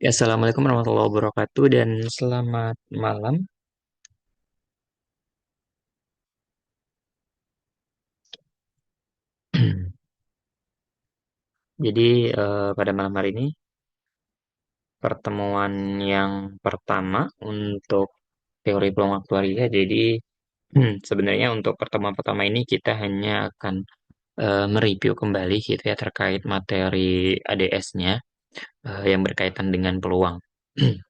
Ya, Assalamualaikum warahmatullahi wabarakatuh dan selamat malam. Jadi pada malam hari ini pertemuan yang pertama untuk teori peluang aktuaria. Jadi sebenarnya untuk pertemuan pertama ini kita hanya akan mereview kembali gitu ya terkait materi ADS-nya yang berkaitan dengan peluang.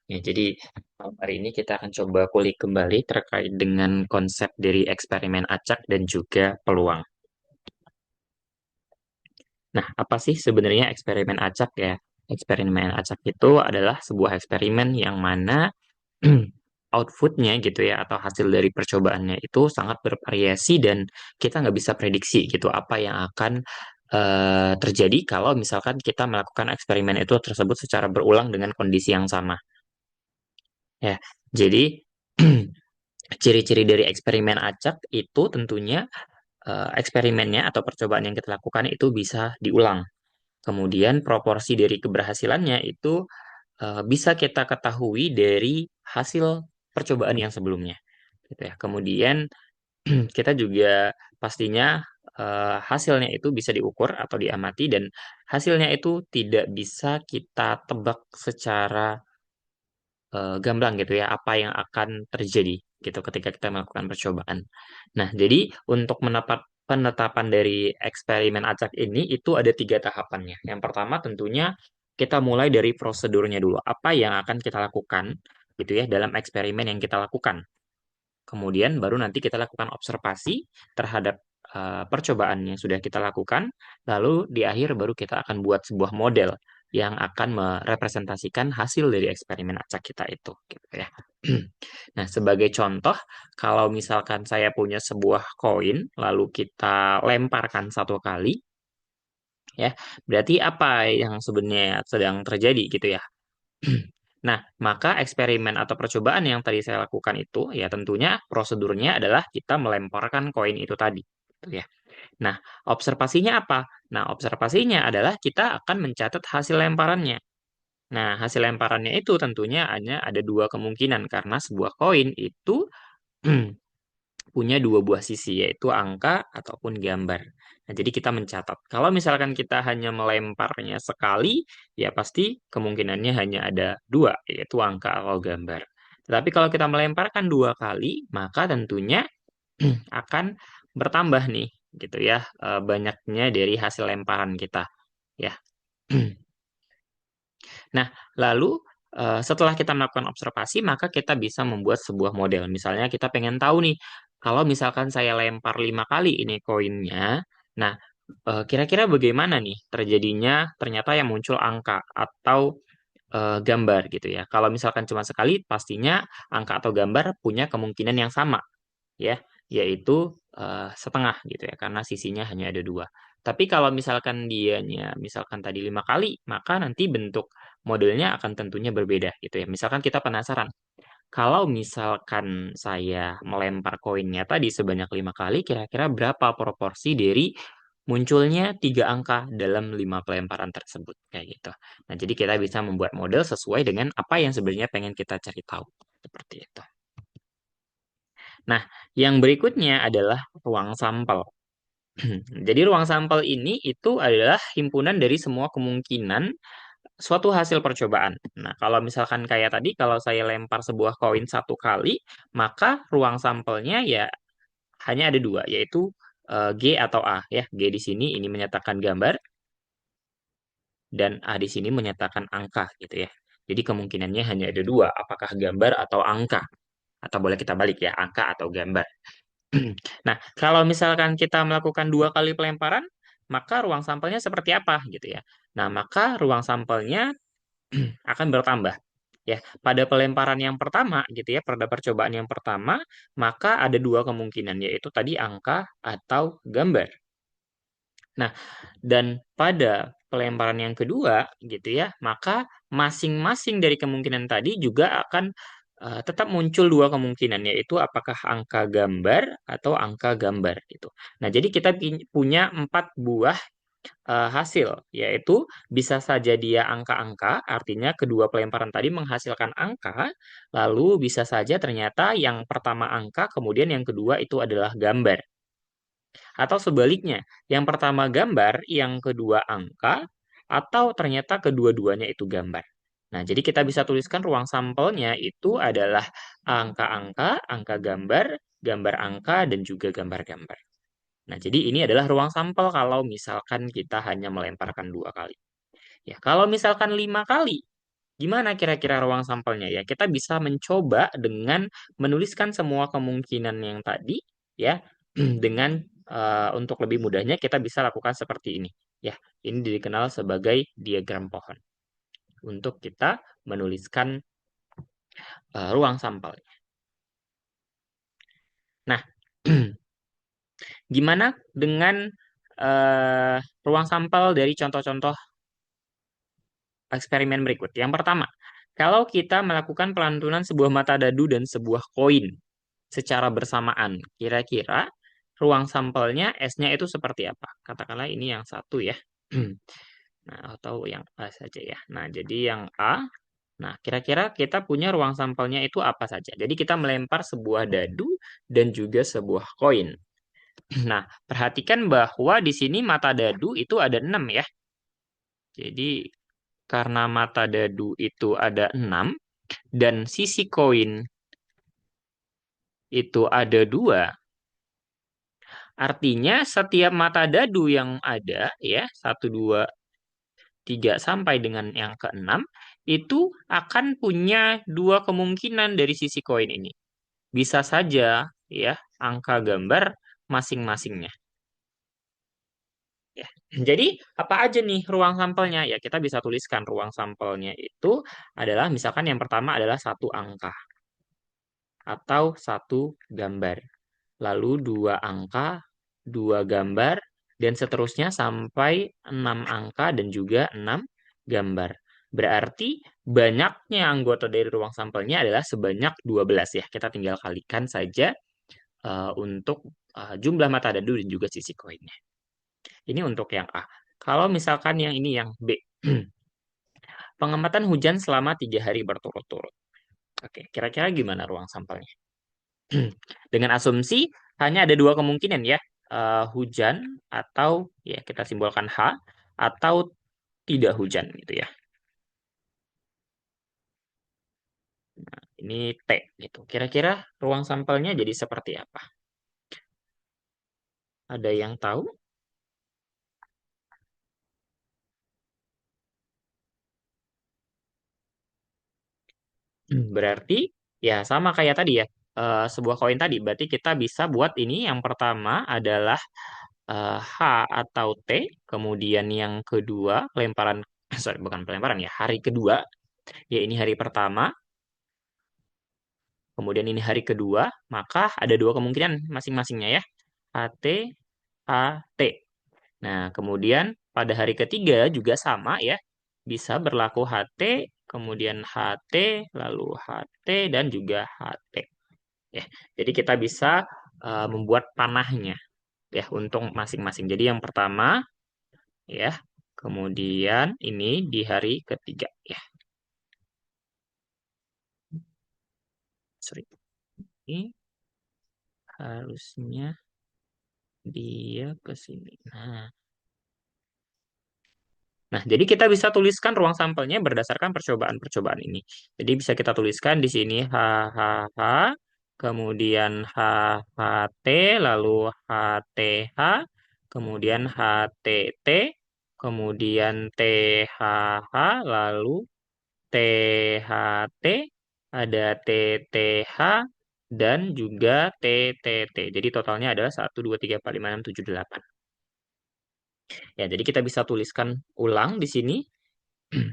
Ya, jadi malam hari ini kita akan coba kulik kembali terkait dengan konsep dari eksperimen acak dan juga peluang. Nah, apa sih sebenarnya eksperimen acak ya? Eksperimen acak itu adalah sebuah eksperimen yang mana outputnya gitu ya, atau hasil dari percobaannya itu sangat bervariasi dan kita nggak bisa prediksi gitu apa yang akan terjadi kalau misalkan kita melakukan eksperimen itu tersebut secara berulang dengan kondisi yang sama. Ya, jadi ciri-ciri dari eksperimen acak itu tentunya eksperimennya atau percobaan yang kita lakukan itu bisa diulang. Kemudian proporsi dari keberhasilannya itu bisa kita ketahui dari hasil percobaan yang sebelumnya, gitu ya. Kemudian kita juga pastinya hasilnya itu bisa diukur atau diamati dan hasilnya itu tidak bisa kita tebak secara gamblang gitu ya apa yang akan terjadi gitu ketika kita melakukan percobaan. Nah, jadi untuk penetapan dari eksperimen acak ini itu ada tiga tahapannya. Yang pertama tentunya kita mulai dari prosedurnya dulu. Apa yang akan kita lakukan gitu ya dalam eksperimen yang kita lakukan. Kemudian baru nanti kita lakukan observasi terhadap percobaan yang sudah kita lakukan. Lalu di akhir baru kita akan buat sebuah model yang akan merepresentasikan hasil dari eksperimen acak kita itu, gitu ya. Nah, sebagai contoh, kalau misalkan saya punya sebuah koin, lalu kita lemparkan satu kali, ya, berarti apa yang sebenarnya sedang terjadi gitu ya? Nah, maka eksperimen atau percobaan yang tadi saya lakukan itu, ya tentunya prosedurnya adalah kita melemparkan koin itu tadi, gitu ya. Nah, observasinya apa? Nah, observasinya adalah kita akan mencatat hasil lemparannya. Nah, hasil lemparannya itu tentunya hanya ada dua kemungkinan karena sebuah koin itu punya dua buah sisi, yaitu angka ataupun gambar. Nah, jadi kita mencatat. Kalau misalkan kita hanya melemparnya sekali, ya pasti kemungkinannya hanya ada dua, yaitu angka atau gambar. Tetapi kalau kita melemparkan dua kali, maka tentunya akan bertambah nih, gitu ya, banyaknya dari hasil lemparan kita. Ya. Nah, lalu setelah kita melakukan observasi, maka kita bisa membuat sebuah model. Misalnya kita pengen tahu nih, kalau misalkan saya lempar 5 kali ini koinnya, nah kira-kira bagaimana nih terjadinya ternyata yang muncul angka atau gambar gitu ya. Kalau misalkan cuma sekali, pastinya angka atau gambar punya kemungkinan yang sama ya, yaitu setengah gitu ya, karena sisinya hanya ada dua. Tapi kalau misalkan dianya, misalkan tadi 5 kali, maka nanti bentuk modelnya akan tentunya berbeda gitu ya. Misalkan kita penasaran, kalau misalkan saya melempar koinnya tadi sebanyak 5 kali, kira-kira berapa proporsi dari munculnya 3 angka dalam 5 pelemparan tersebut kayak gitu. Nah, jadi kita bisa membuat model sesuai dengan apa yang sebenarnya pengen kita cari tahu seperti itu. Nah, yang berikutnya adalah ruang sampel. Jadi ruang sampel ini itu adalah himpunan dari semua kemungkinan suatu hasil percobaan. Nah, kalau misalkan kayak tadi, kalau saya lempar sebuah koin satu kali, maka ruang sampelnya ya hanya ada dua, yaitu G atau A. Ya, G di sini ini menyatakan gambar dan A di sini menyatakan angka gitu ya. Jadi kemungkinannya hanya ada dua, apakah gambar atau angka. Atau boleh kita balik ya, angka atau gambar. Nah, kalau misalkan kita melakukan 2 kali pelemparan, maka ruang sampelnya seperti apa gitu ya. Nah, maka ruang sampelnya akan bertambah. Ya, pada pelemparan yang pertama gitu ya, pada percobaan yang pertama, maka ada dua kemungkinan yaitu tadi angka atau gambar. Nah, dan pada pelemparan yang kedua gitu ya, maka masing-masing dari kemungkinan tadi juga akan tetap muncul dua kemungkinan yaitu apakah angka gambar atau angka gambar gitu. Nah, jadi kita punya 4 buah hasil, yaitu bisa saja dia angka-angka, artinya kedua pelemparan tadi menghasilkan angka, lalu bisa saja ternyata yang pertama angka, kemudian yang kedua itu adalah gambar. Atau sebaliknya, yang pertama gambar, yang kedua angka, atau ternyata kedua-duanya itu gambar. Nah, jadi kita bisa tuliskan ruang sampelnya itu adalah angka-angka, angka gambar, gambar angka, dan juga gambar-gambar. Nah, jadi ini adalah ruang sampel kalau misalkan kita hanya melemparkan 2 kali. Ya, kalau misalkan 5 kali, gimana kira-kira ruang sampelnya? Ya, kita bisa mencoba dengan menuliskan semua kemungkinan yang tadi, ya, dengan untuk lebih mudahnya kita bisa lakukan seperti ini. Ya, ini dikenal sebagai diagram pohon untuk kita menuliskan ruang sampel. Nah, gimana dengan ruang sampel dari contoh-contoh eksperimen berikut? Yang pertama, kalau kita melakukan pelantunan sebuah mata dadu dan sebuah koin secara bersamaan, kira-kira ruang sampelnya S-nya itu seperti apa? Katakanlah ini yang satu ya. Nah, atau yang A saja ya. Nah, jadi yang A. Nah, kira-kira kita punya ruang sampelnya itu apa saja? Jadi kita melempar sebuah dadu dan juga sebuah koin. Nah, perhatikan bahwa di sini mata dadu itu ada 6 ya. Jadi karena mata dadu itu ada 6 dan sisi koin itu ada 2, artinya setiap mata dadu yang ada ya, 1, 2, 3 sampai dengan yang keenam itu akan punya 2 kemungkinan dari sisi koin ini. Bisa saja ya angka gambar masing-masingnya. Ya. Jadi apa aja nih ruang sampelnya? Ya kita bisa tuliskan ruang sampelnya itu adalah misalkan yang pertama adalah satu angka atau satu gambar. Lalu 2 angka, 2 gambar, dan seterusnya sampai 6 angka dan juga 6 gambar. Berarti banyaknya anggota dari ruang sampelnya adalah sebanyak 12 ya. Kita tinggal kalikan saja untuk jumlah mata dadu dan juga sisi koinnya. Ini untuk yang A. Kalau misalkan yang ini yang B. Pengamatan hujan selama 3 hari berturut-turut. Oke, kira-kira gimana ruang sampelnya? Dengan asumsi hanya ada 2 kemungkinan ya, hujan atau ya kita simbolkan H atau tidak hujan gitu ya. Ini T gitu. Kira-kira ruang sampelnya jadi seperti apa? Ada yang tahu? Berarti ya sama kayak tadi ya. Sebuah koin tadi. Berarti kita bisa buat ini yang pertama adalah H atau T, kemudian yang kedua pelemparan, sorry bukan pelemparan ya, hari kedua, ya ini hari pertama, kemudian ini hari kedua, maka ada 2 kemungkinan masing-masingnya ya, HT, HT. Nah, kemudian pada hari ketiga juga sama ya, bisa berlaku HT, kemudian HT, lalu HT, dan juga HT. Ya, jadi kita bisa membuat panahnya ya untuk masing-masing. Jadi yang pertama ya. Kemudian ini di hari ketiga ya. Sorry. Ini harusnya dia ke sini. Nah, jadi kita bisa tuliskan ruang sampelnya berdasarkan percobaan-percobaan ini. Jadi bisa kita tuliskan di sini H, H, H, kemudian H, H, T, lalu H, T, H, kemudian H, T, T, kemudian T, H, H, lalu THT, ada TTH, dan juga TTT. Jadi totalnya adalah 1, 2, 3, 4, 5, 6, 7, 8. Ya, jadi kita bisa tuliskan ulang di sini.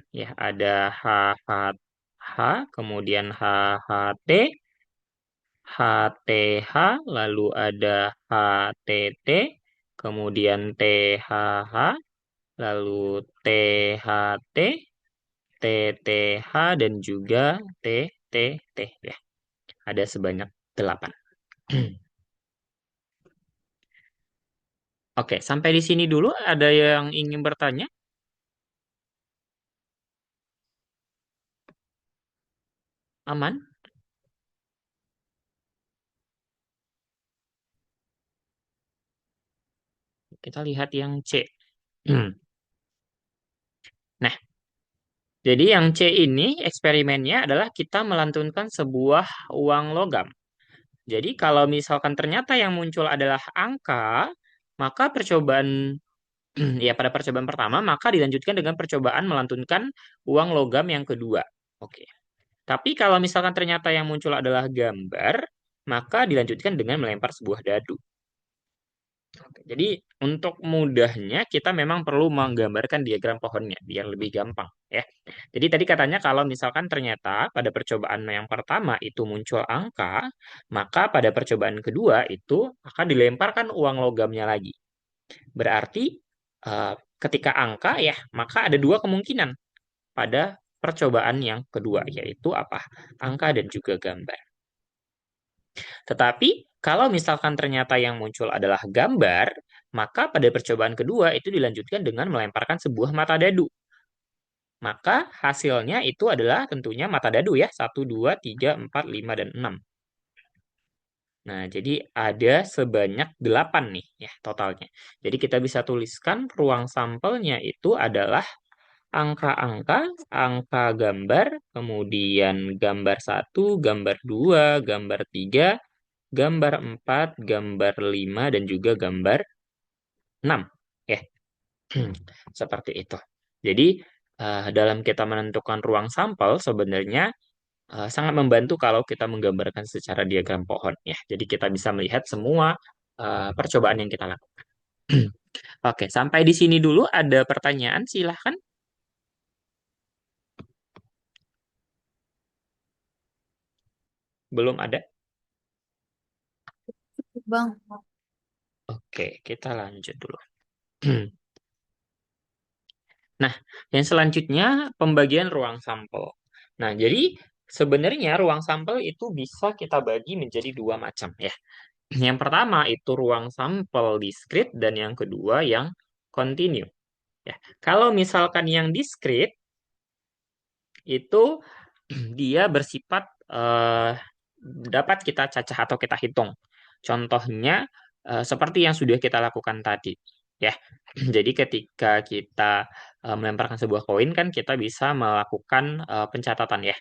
Ya, ada HHH, kemudian HHT, HTH, lalu ada HTT, kemudian THH, lalu THT, TTH, dan juga TTT. Ya, ada sebanyak 8. Oke, sampai di sini dulu. Ada yang ingin bertanya? Aman? Kita lihat yang C. Nah, jadi yang C ini eksperimennya adalah kita melantunkan sebuah uang logam. Jadi kalau misalkan ternyata yang muncul adalah angka, maka percobaan ya pada percobaan pertama maka dilanjutkan dengan percobaan melantunkan uang logam yang kedua. Oke. Tapi kalau misalkan ternyata yang muncul adalah gambar, maka dilanjutkan dengan melempar sebuah dadu. Oke, jadi untuk mudahnya kita memang perlu menggambarkan diagram pohonnya biar lebih gampang ya. Jadi tadi katanya kalau misalkan ternyata pada percobaan yang pertama itu muncul angka, maka pada percobaan kedua itu akan dilemparkan uang logamnya lagi. Berarti eh, ketika angka ya, maka ada dua kemungkinan pada percobaan yang kedua yaitu apa? Angka dan juga gambar. Tetapi kalau misalkan ternyata yang muncul adalah gambar, maka pada percobaan kedua itu dilanjutkan dengan melemparkan sebuah mata dadu. Maka hasilnya itu adalah tentunya mata dadu ya, 1, 2, 3, 4, 5, dan 6. Nah, jadi ada sebanyak 8 nih ya totalnya. Jadi kita bisa tuliskan ruang sampelnya itu adalah angka-angka, angka gambar, kemudian gambar 1, gambar 2, gambar 3, gambar 4, gambar 5, dan juga gambar 6. Ya, seperti itu. Jadi, dalam kita menentukan ruang sampel sebenarnya sangat membantu kalau kita menggambarkan secara diagram pohon. Ya, jadi kita bisa melihat semua percobaan yang kita lakukan. Oke, sampai di sini dulu ada pertanyaan, silahkan. Belum ada? Bang, Oke, kita lanjut dulu. Nah, yang selanjutnya pembagian ruang sampel. Nah, jadi sebenarnya ruang sampel itu bisa kita bagi menjadi dua macam ya. Yang pertama itu ruang sampel diskrit dan yang kedua yang kontinu. Ya, kalau misalkan yang diskrit itu dia bersifat dapat kita cacah atau kita hitung. Contohnya seperti yang sudah kita lakukan tadi. Ya, jadi ketika kita melemparkan sebuah koin kan kita bisa melakukan pencatatan ya.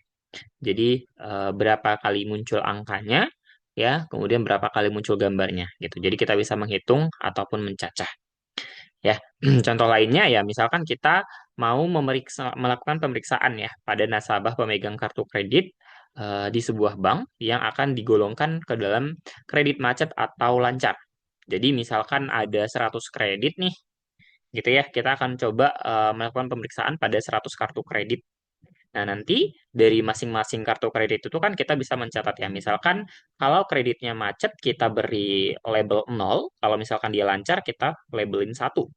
Jadi berapa kali muncul angkanya ya, kemudian berapa kali muncul gambarnya gitu. Jadi kita bisa menghitung ataupun mencacah. Ya, contoh lainnya ya, misalkan kita mau melakukan pemeriksaan ya pada nasabah pemegang kartu kredit di sebuah bank yang akan digolongkan ke dalam kredit macet atau lancar. Jadi misalkan ada 100 kredit nih, gitu ya, kita akan coba melakukan pemeriksaan pada 100 kartu kredit. Nah, nanti dari masing-masing kartu kredit itu kan kita bisa mencatat ya. Misalkan kalau kreditnya macet kita beri label 0, kalau misalkan dia lancar kita labelin 1.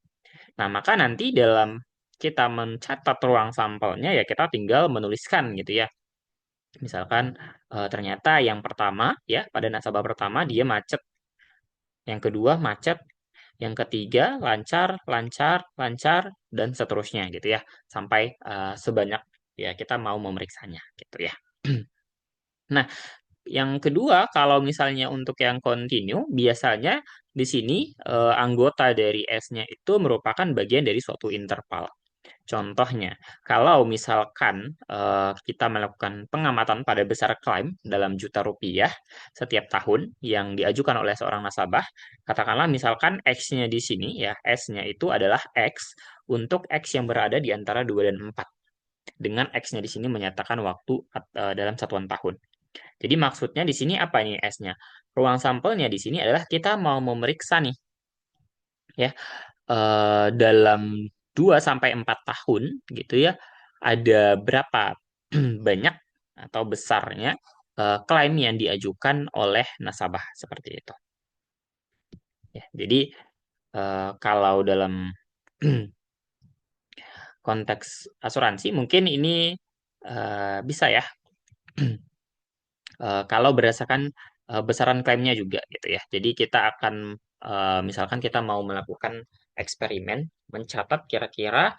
Nah, maka nanti dalam kita mencatat ruang sampelnya ya kita tinggal menuliskan gitu ya. Misalkan ternyata yang pertama ya pada nasabah pertama dia macet, yang kedua macet, yang ketiga lancar, lancar, lancar dan seterusnya gitu ya. Sampai sebanyak ya kita mau memeriksanya gitu ya. Nah, yang kedua kalau misalnya untuk yang continue biasanya di sini anggota dari S-nya itu merupakan bagian dari suatu interval. Contohnya, kalau misalkan kita melakukan pengamatan pada besar klaim dalam juta rupiah setiap tahun yang diajukan oleh seorang nasabah, katakanlah misalkan X-nya di sini ya, S-nya itu adalah X untuk X yang berada di antara 2 dan 4. Dengan X-nya di sini menyatakan waktu dalam satuan tahun. Jadi maksudnya di sini apa nih S-nya? Ruang sampelnya di sini adalah kita mau memeriksa nih ya dalam 2 sampai 4 tahun gitu ya, ada berapa banyak atau besarnya klaim yang diajukan oleh nasabah seperti itu. Ya, jadi kalau dalam konteks asuransi mungkin ini bisa ya kalau berdasarkan besaran klaimnya juga gitu ya. Jadi kita akan Misalkan kita mau melakukan eksperimen, mencatat kira-kira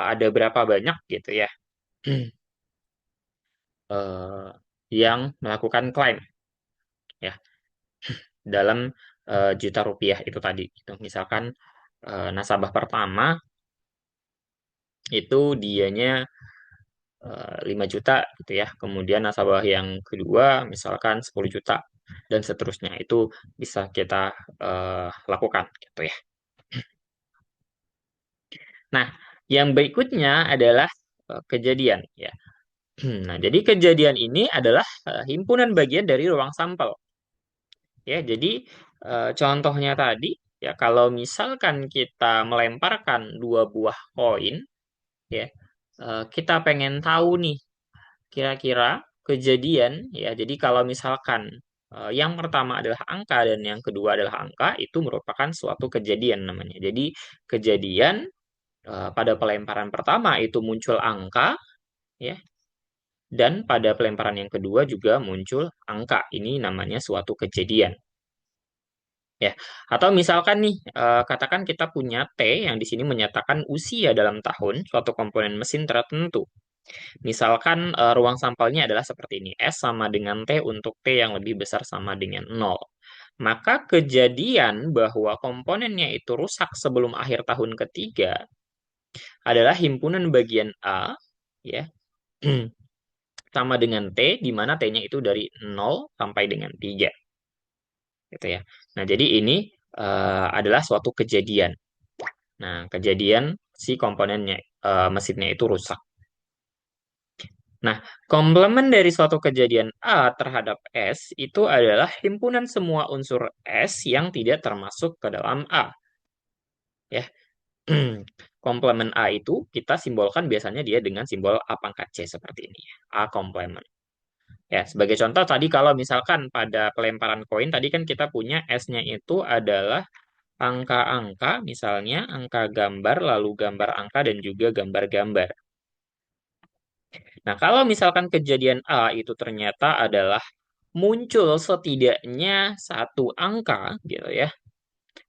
ada berapa banyak gitu ya eh, yang melakukan klaim ya dalam juta rupiah itu tadi. Gitu. Misalkan nasabah pertama itu dianya 5 juta gitu ya. Kemudian nasabah yang kedua misalkan 10 juta dan seterusnya. Itu bisa kita lakukan gitu ya. Nah, yang berikutnya adalah kejadian ya. Nah, jadi kejadian ini adalah himpunan bagian dari ruang sampel. Ya, jadi contohnya tadi ya kalau misalkan kita melemparkan dua buah koin ya, kita pengen tahu nih kira-kira kejadian ya. Jadi kalau misalkan yang pertama adalah angka dan yang kedua adalah angka, itu merupakan suatu kejadian namanya. Jadi kejadian pada pelemparan pertama itu muncul angka ya, dan pada pelemparan yang kedua juga muncul angka. Ini namanya suatu kejadian. Ya, atau misalkan nih, katakan kita punya T yang di sini menyatakan usia dalam tahun suatu komponen mesin tertentu. Misalkan ruang sampelnya adalah seperti ini, S sama dengan T untuk T yang lebih besar sama dengan 0. Maka kejadian bahwa komponennya itu rusak sebelum akhir tahun ketiga adalah himpunan bagian A, ya, sama dengan T, di mana T-nya itu dari 0 sampai dengan 3. Gitu ya. Nah, jadi ini adalah suatu kejadian. Nah, kejadian si komponennya mesinnya itu rusak. Nah, komplement dari suatu kejadian A terhadap S itu adalah himpunan semua unsur S yang tidak termasuk ke dalam A. Ya, komplement A itu kita simbolkan biasanya dia dengan simbol A pangkat C seperti ini. A komplement. Ya, sebagai contoh tadi kalau misalkan pada pelemparan koin tadi kan kita punya S-nya itu adalah angka-angka, misalnya angka gambar, lalu gambar angka dan juga gambar-gambar. Nah, kalau misalkan kejadian A itu ternyata adalah muncul setidaknya satu angka, gitu ya.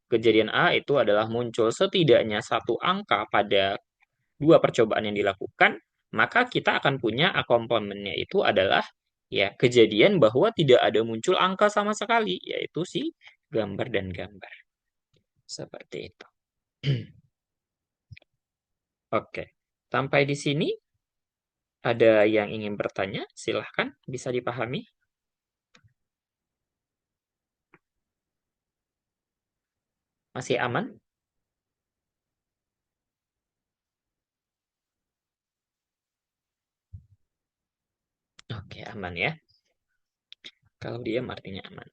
Kejadian A itu adalah muncul setidaknya satu angka pada dua percobaan yang dilakukan, maka kita akan punya A komplementnya itu adalah ya kejadian bahwa tidak ada muncul angka sama sekali, yaitu si gambar dan gambar. Seperti itu. Oke. Sampai di sini ada yang ingin bertanya? Silahkan, bisa dipahami. Masih aman? Oke, aman ya. Kalau diam artinya aman.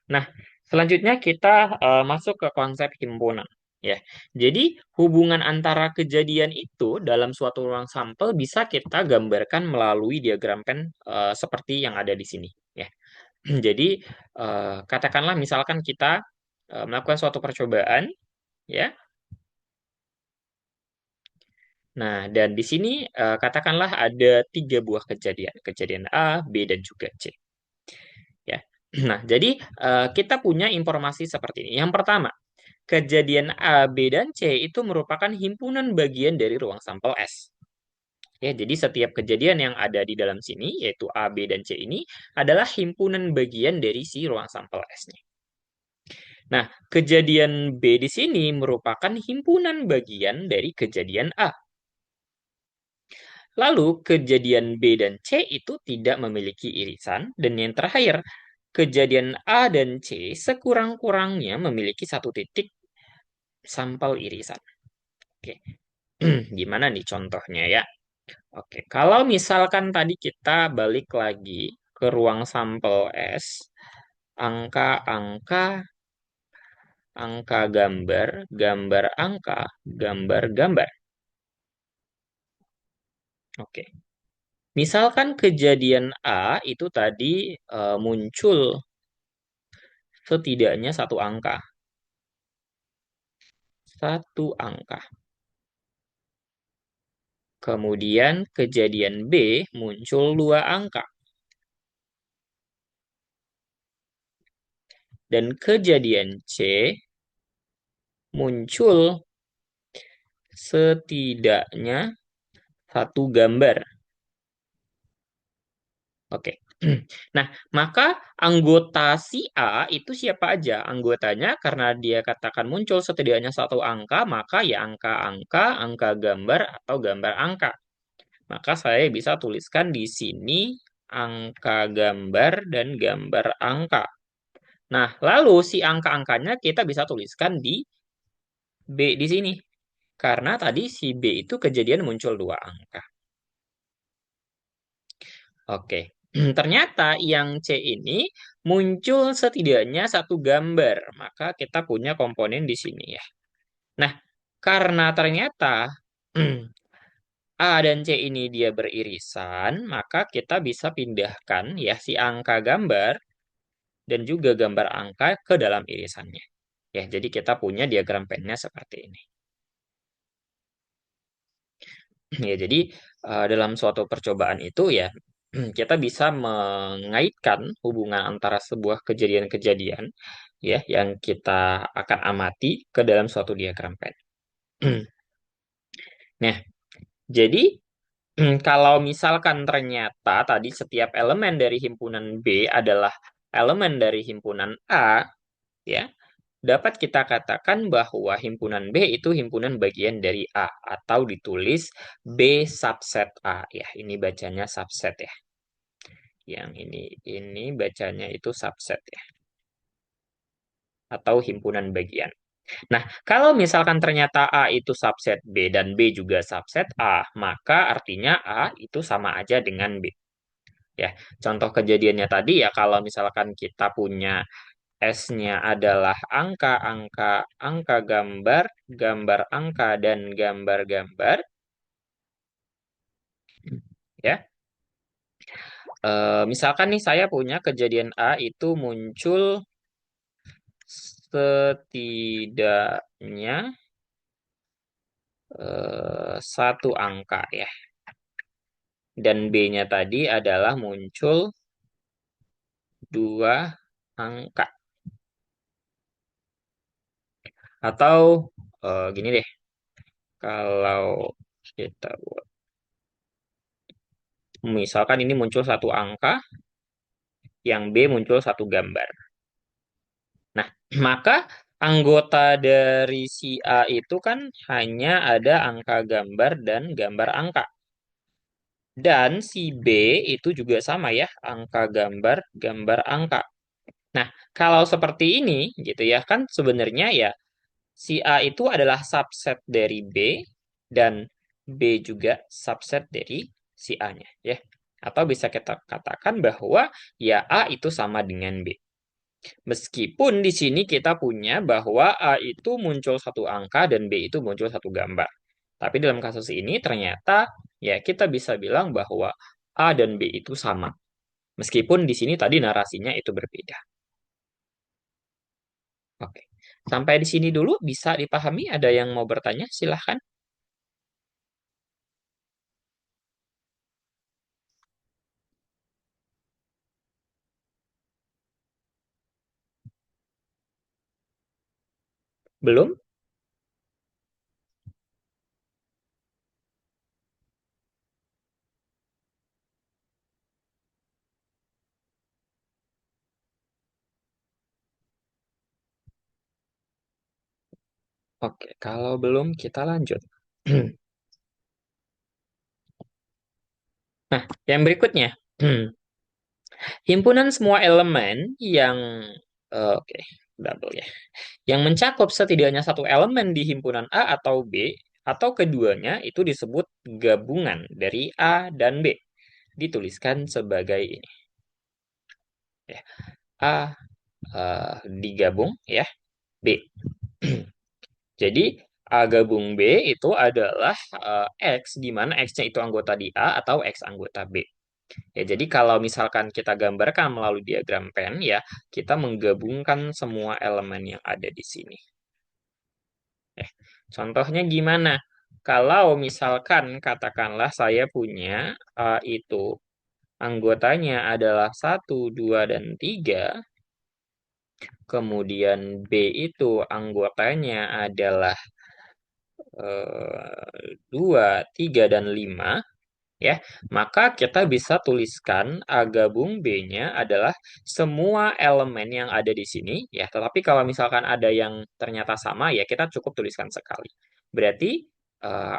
Nah, selanjutnya kita masuk ke konsep himpunan. Ya, jadi hubungan antara kejadian itu dalam suatu ruang sampel bisa kita gambarkan melalui diagram pen seperti yang ada di sini. Ya, jadi katakanlah misalkan kita melakukan suatu percobaan, ya. Nah, dan di sini katakanlah ada tiga buah kejadian, kejadian A, B, dan juga C. Ya. Nah, jadi kita punya informasi seperti ini. Yang pertama, kejadian A, B, dan C itu merupakan himpunan bagian dari ruang sampel S. Ya, jadi setiap kejadian yang ada di dalam sini, yaitu A, B, dan C ini, adalah himpunan bagian dari si ruang sampel S-nya. Nah, kejadian B di sini merupakan himpunan bagian dari kejadian A. Lalu, kejadian B dan C itu tidak memiliki irisan. Dan yang terakhir, kejadian A dan C sekurang-kurangnya memiliki satu titik sampel irisan. Oke, gimana nih contohnya ya? Oke, kalau misalkan tadi kita balik lagi ke ruang sampel S, angka-angka, angka gambar, gambar angka, gambar gambar. Oke, misalkan kejadian A itu tadi muncul setidaknya satu angka. Satu angka. Kemudian kejadian B muncul dua angka. Dan kejadian C muncul setidaknya satu gambar. Oke. Nah, maka anggota si A itu siapa aja? Anggotanya karena dia katakan muncul setidaknya satu angka, maka ya angka-angka, angka gambar, atau gambar angka. Maka saya bisa tuliskan di sini angka gambar dan gambar angka. Nah, lalu si angka-angkanya kita bisa tuliskan di B di sini. Karena tadi si B itu kejadian muncul dua angka. Oke. Ternyata yang C ini muncul setidaknya satu gambar. Maka kita punya komponen di sini ya. Nah, karena ternyata A dan C ini dia beririsan, maka kita bisa pindahkan ya si angka gambar dan juga gambar angka ke dalam irisannya. Ya, jadi kita punya diagram pennya seperti ini. Ya, jadi dalam suatu percobaan itu ya kita bisa mengaitkan hubungan antara sebuah kejadian-kejadian ya yang kita akan amati ke dalam suatu diagram pen. Nah, jadi kalau misalkan ternyata tadi setiap elemen dari himpunan B adalah elemen dari himpunan A, ya, dapat kita katakan bahwa himpunan B itu himpunan bagian dari A atau ditulis B subset A. Ya, ini bacanya subset ya. Yang ini bacanya itu subset ya atau himpunan bagian. Nah, kalau misalkan ternyata A itu subset B dan B juga subset A, maka artinya A itu sama aja dengan B. Ya, contoh kejadiannya tadi ya kalau misalkan kita punya S-nya adalah angka, angka, angka gambar, gambar angka, dan gambar-gambar, ya. Misalkan nih saya punya kejadian A itu muncul setidaknya satu angka ya. Dan B-nya tadi adalah muncul dua angka. Atau gini deh, kalau kita buat, misalkan ini muncul satu angka, yang B muncul satu gambar. Nah, maka anggota dari si A itu kan hanya ada angka gambar dan gambar angka. Dan si B itu juga sama ya, angka gambar, gambar angka. Nah, kalau seperti ini gitu ya, kan sebenarnya ya si A itu adalah subset dari B dan B juga subset dari si A-nya ya. Atau bisa kita katakan bahwa ya A itu sama dengan B. Meskipun di sini kita punya bahwa A itu muncul satu angka dan B itu muncul satu gambar. Tapi dalam kasus ini ternyata ya kita bisa bilang bahwa A dan B itu sama. Meskipun di sini tadi narasinya itu berbeda. Oke. Sampai di sini dulu bisa dipahami? Ada yang mau bertanya? Silahkan. Belum? Oke, kalau belum kita lanjut. Nah, yang berikutnya. Himpunan semua elemen yang oke, double ya. Yang mencakup setidaknya satu elemen di himpunan A atau B atau keduanya itu disebut gabungan dari A dan B. Dituliskan sebagai ini ya. A digabung ya B. Jadi A gabung B itu adalah X, di mana X-nya itu anggota di A atau X anggota B. Ya, jadi kalau misalkan kita gambarkan melalui diagram pen, ya, kita menggabungkan semua elemen yang ada di sini. Contohnya gimana? Kalau misalkan katakanlah saya punya itu anggotanya adalah satu, 2, dan 3, kemudian B itu anggotanya adalah 2, 3, dan 5, ya, maka kita bisa tuliskan A gabung B-nya adalah semua elemen yang ada di sini, ya. Tetapi kalau misalkan ada yang ternyata sama, ya kita cukup tuliskan sekali. Berarti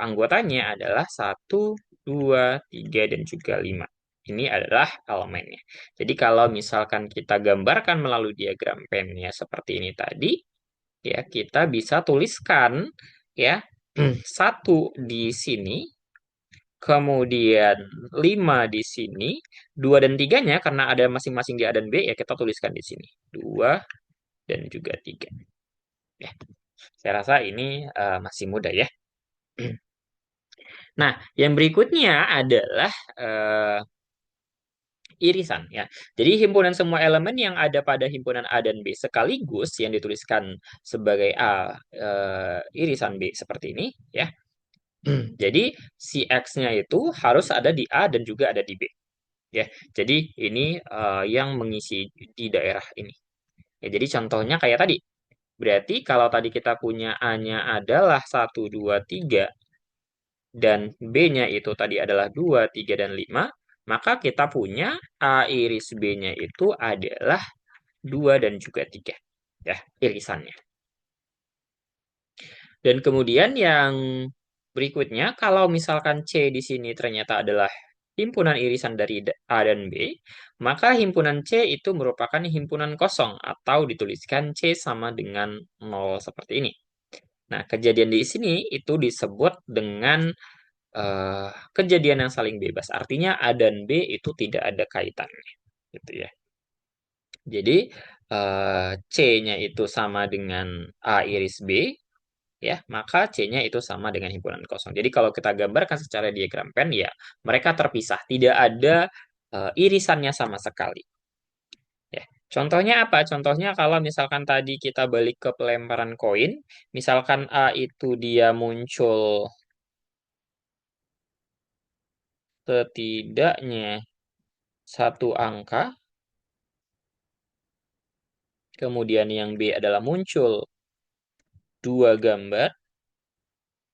anggotanya adalah 1, 2, 3, dan juga 5. Ini adalah elemennya. Jadi kalau misalkan kita gambarkan melalui diagram pennya seperti ini tadi, ya kita bisa tuliskan ya satu di sini, kemudian 5 di sini, 2 dan 3-nya karena ada masing-masing di A dan B, ya kita tuliskan di sini. 2 dan juga 3. Ya, saya rasa ini masih mudah ya. Nah, yang berikutnya adalah irisan ya. Jadi himpunan semua elemen yang ada pada himpunan A dan B sekaligus yang dituliskan sebagai A irisan B seperti ini ya. Jadi si X-nya itu harus ada di A dan juga ada di B. Ya, jadi ini yang mengisi di daerah ini. Ya, jadi contohnya kayak tadi. Berarti kalau tadi kita punya A-nya adalah 1, 2, 3 dan B-nya itu tadi adalah 2, 3, dan 5, maka kita punya A iris B-nya itu adalah 2 dan juga 3. Ya, irisannya. Dan kemudian yang berikutnya, kalau misalkan C di sini ternyata adalah himpunan irisan dari A dan B, maka himpunan C itu merupakan himpunan kosong atau dituliskan C sama dengan 0 seperti ini. Nah, kejadian di sini itu disebut dengan kejadian yang saling bebas. Artinya A dan B itu tidak ada kaitannya, gitu ya. Jadi C-nya itu sama dengan A iris B, ya, maka C-nya itu sama dengan himpunan kosong. Jadi kalau kita gambarkan secara diagram pen, ya, mereka terpisah, tidak ada irisannya sama sekali. Ya. Contohnya apa? Contohnya kalau misalkan tadi kita balik ke pelemparan koin, misalkan A itu dia muncul setidaknya satu angka, kemudian yang B adalah muncul dua gambar.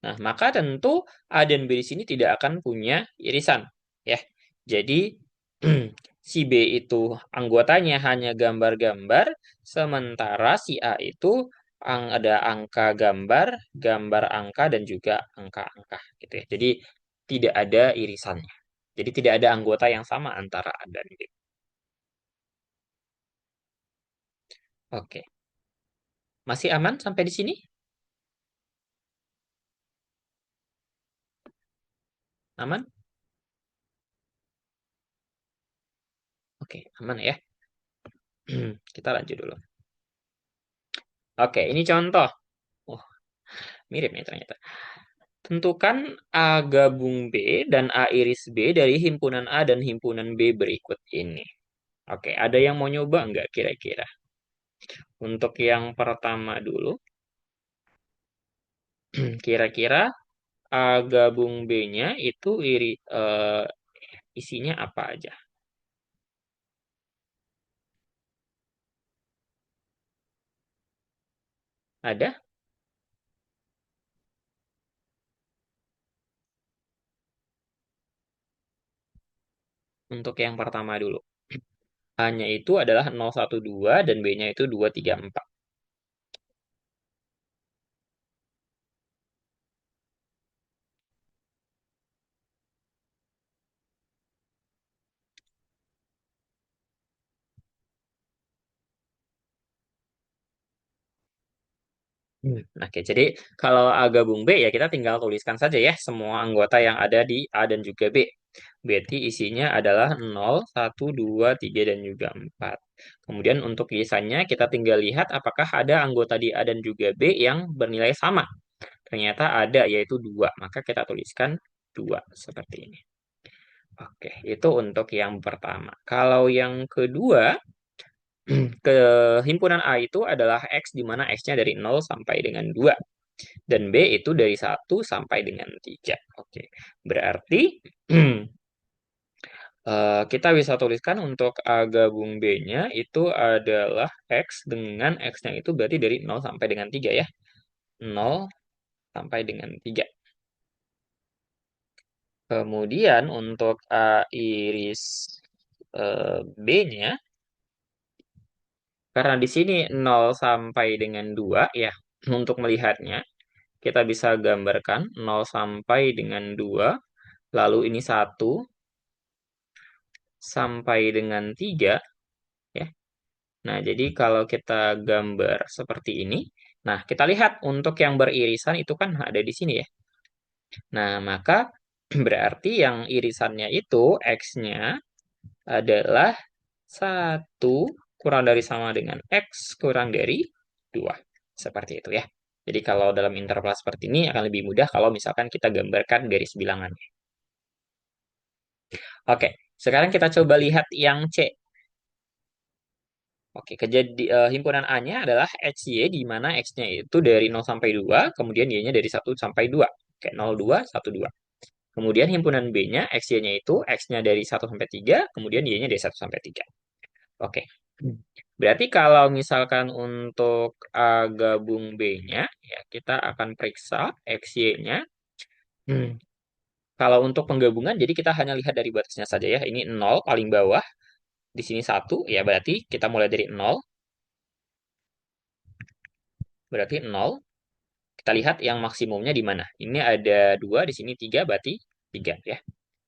Nah, maka tentu A dan B di sini tidak akan punya irisan, ya. Jadi si B itu anggotanya hanya gambar-gambar, sementara si A itu ada angka gambar, gambar angka, dan juga angka-angka, gitu ya. Jadi tidak ada irisannya. Jadi tidak ada anggota yang sama antara A dan B. Oke, masih aman sampai di sini? Aman? Oke, aman ya. Kita lanjut dulu. Oke, ini contoh. Oh, mirip nih ternyata. Tentukan A gabung B dan A iris B dari himpunan A dan himpunan B berikut ini. Oke, ada yang mau nyoba nggak kira-kira? Untuk yang pertama dulu, kira-kira A gabung B-nya itu isinya apa aja? Ada? Untuk yang pertama dulu. A-nya itu adalah 012 dan B-nya itu 234. Oke, jadi kalau A gabung B ya kita tinggal tuliskan saja ya semua anggota yang ada di A dan juga B. Berarti isinya adalah 0, 1, 2, 3, dan juga 4. Kemudian untuk irisannya kita tinggal lihat apakah ada anggota di A dan juga B yang bernilai sama. Ternyata ada, yaitu 2. Maka kita tuliskan 2 seperti ini. Oke, itu untuk yang pertama. Kalau yang kedua, ke himpunan A itu adalah X di mana X-nya dari 0 sampai dengan 2. Dan B itu dari 1 sampai dengan 3. Oke. Berarti Kita bisa tuliskan untuk A gabung B-nya itu adalah X dengan X-nya itu berarti dari 0 sampai dengan 3 ya. 0 sampai dengan 3. Kemudian untuk A iris B-nya, karena di sini 0 sampai dengan 2 ya, untuk melihatnya, kita bisa gambarkan 0 sampai dengan 2, lalu ini 1 sampai dengan 3 ya. Nah, jadi kalau kita gambar seperti ini, nah kita lihat untuk yang beririsan itu kan ada di sini ya. Nah, maka berarti yang irisannya itu X-nya adalah 1 kurang dari sama dengan X kurang dari 2. Seperti itu ya. Jadi kalau dalam interval seperti ini akan lebih mudah kalau misalkan kita gambarkan garis bilangannya. Oke, sekarang kita coba lihat yang C. Oke, himpunan A-nya adalah XY, di mana X-nya itu dari 0 sampai 2, kemudian Y-nya dari 1 sampai 2. Oke, 0, 2, 1, 2. Kemudian himpunan B-nya, XY-nya itu X-nya dari 1 sampai 3, kemudian Y-nya dari 1 sampai 3. Oke. Berarti kalau misalkan untuk A gabung B-nya, ya kita akan periksa XY-nya. Kalau untuk penggabungan, jadi kita hanya lihat dari batasnya saja ya. Ini 0 paling bawah, di sini 1, ya berarti kita mulai dari 0, berarti 0. Kita lihat yang maksimumnya di mana. Ini ada 2, di sini 3, berarti 3 ya.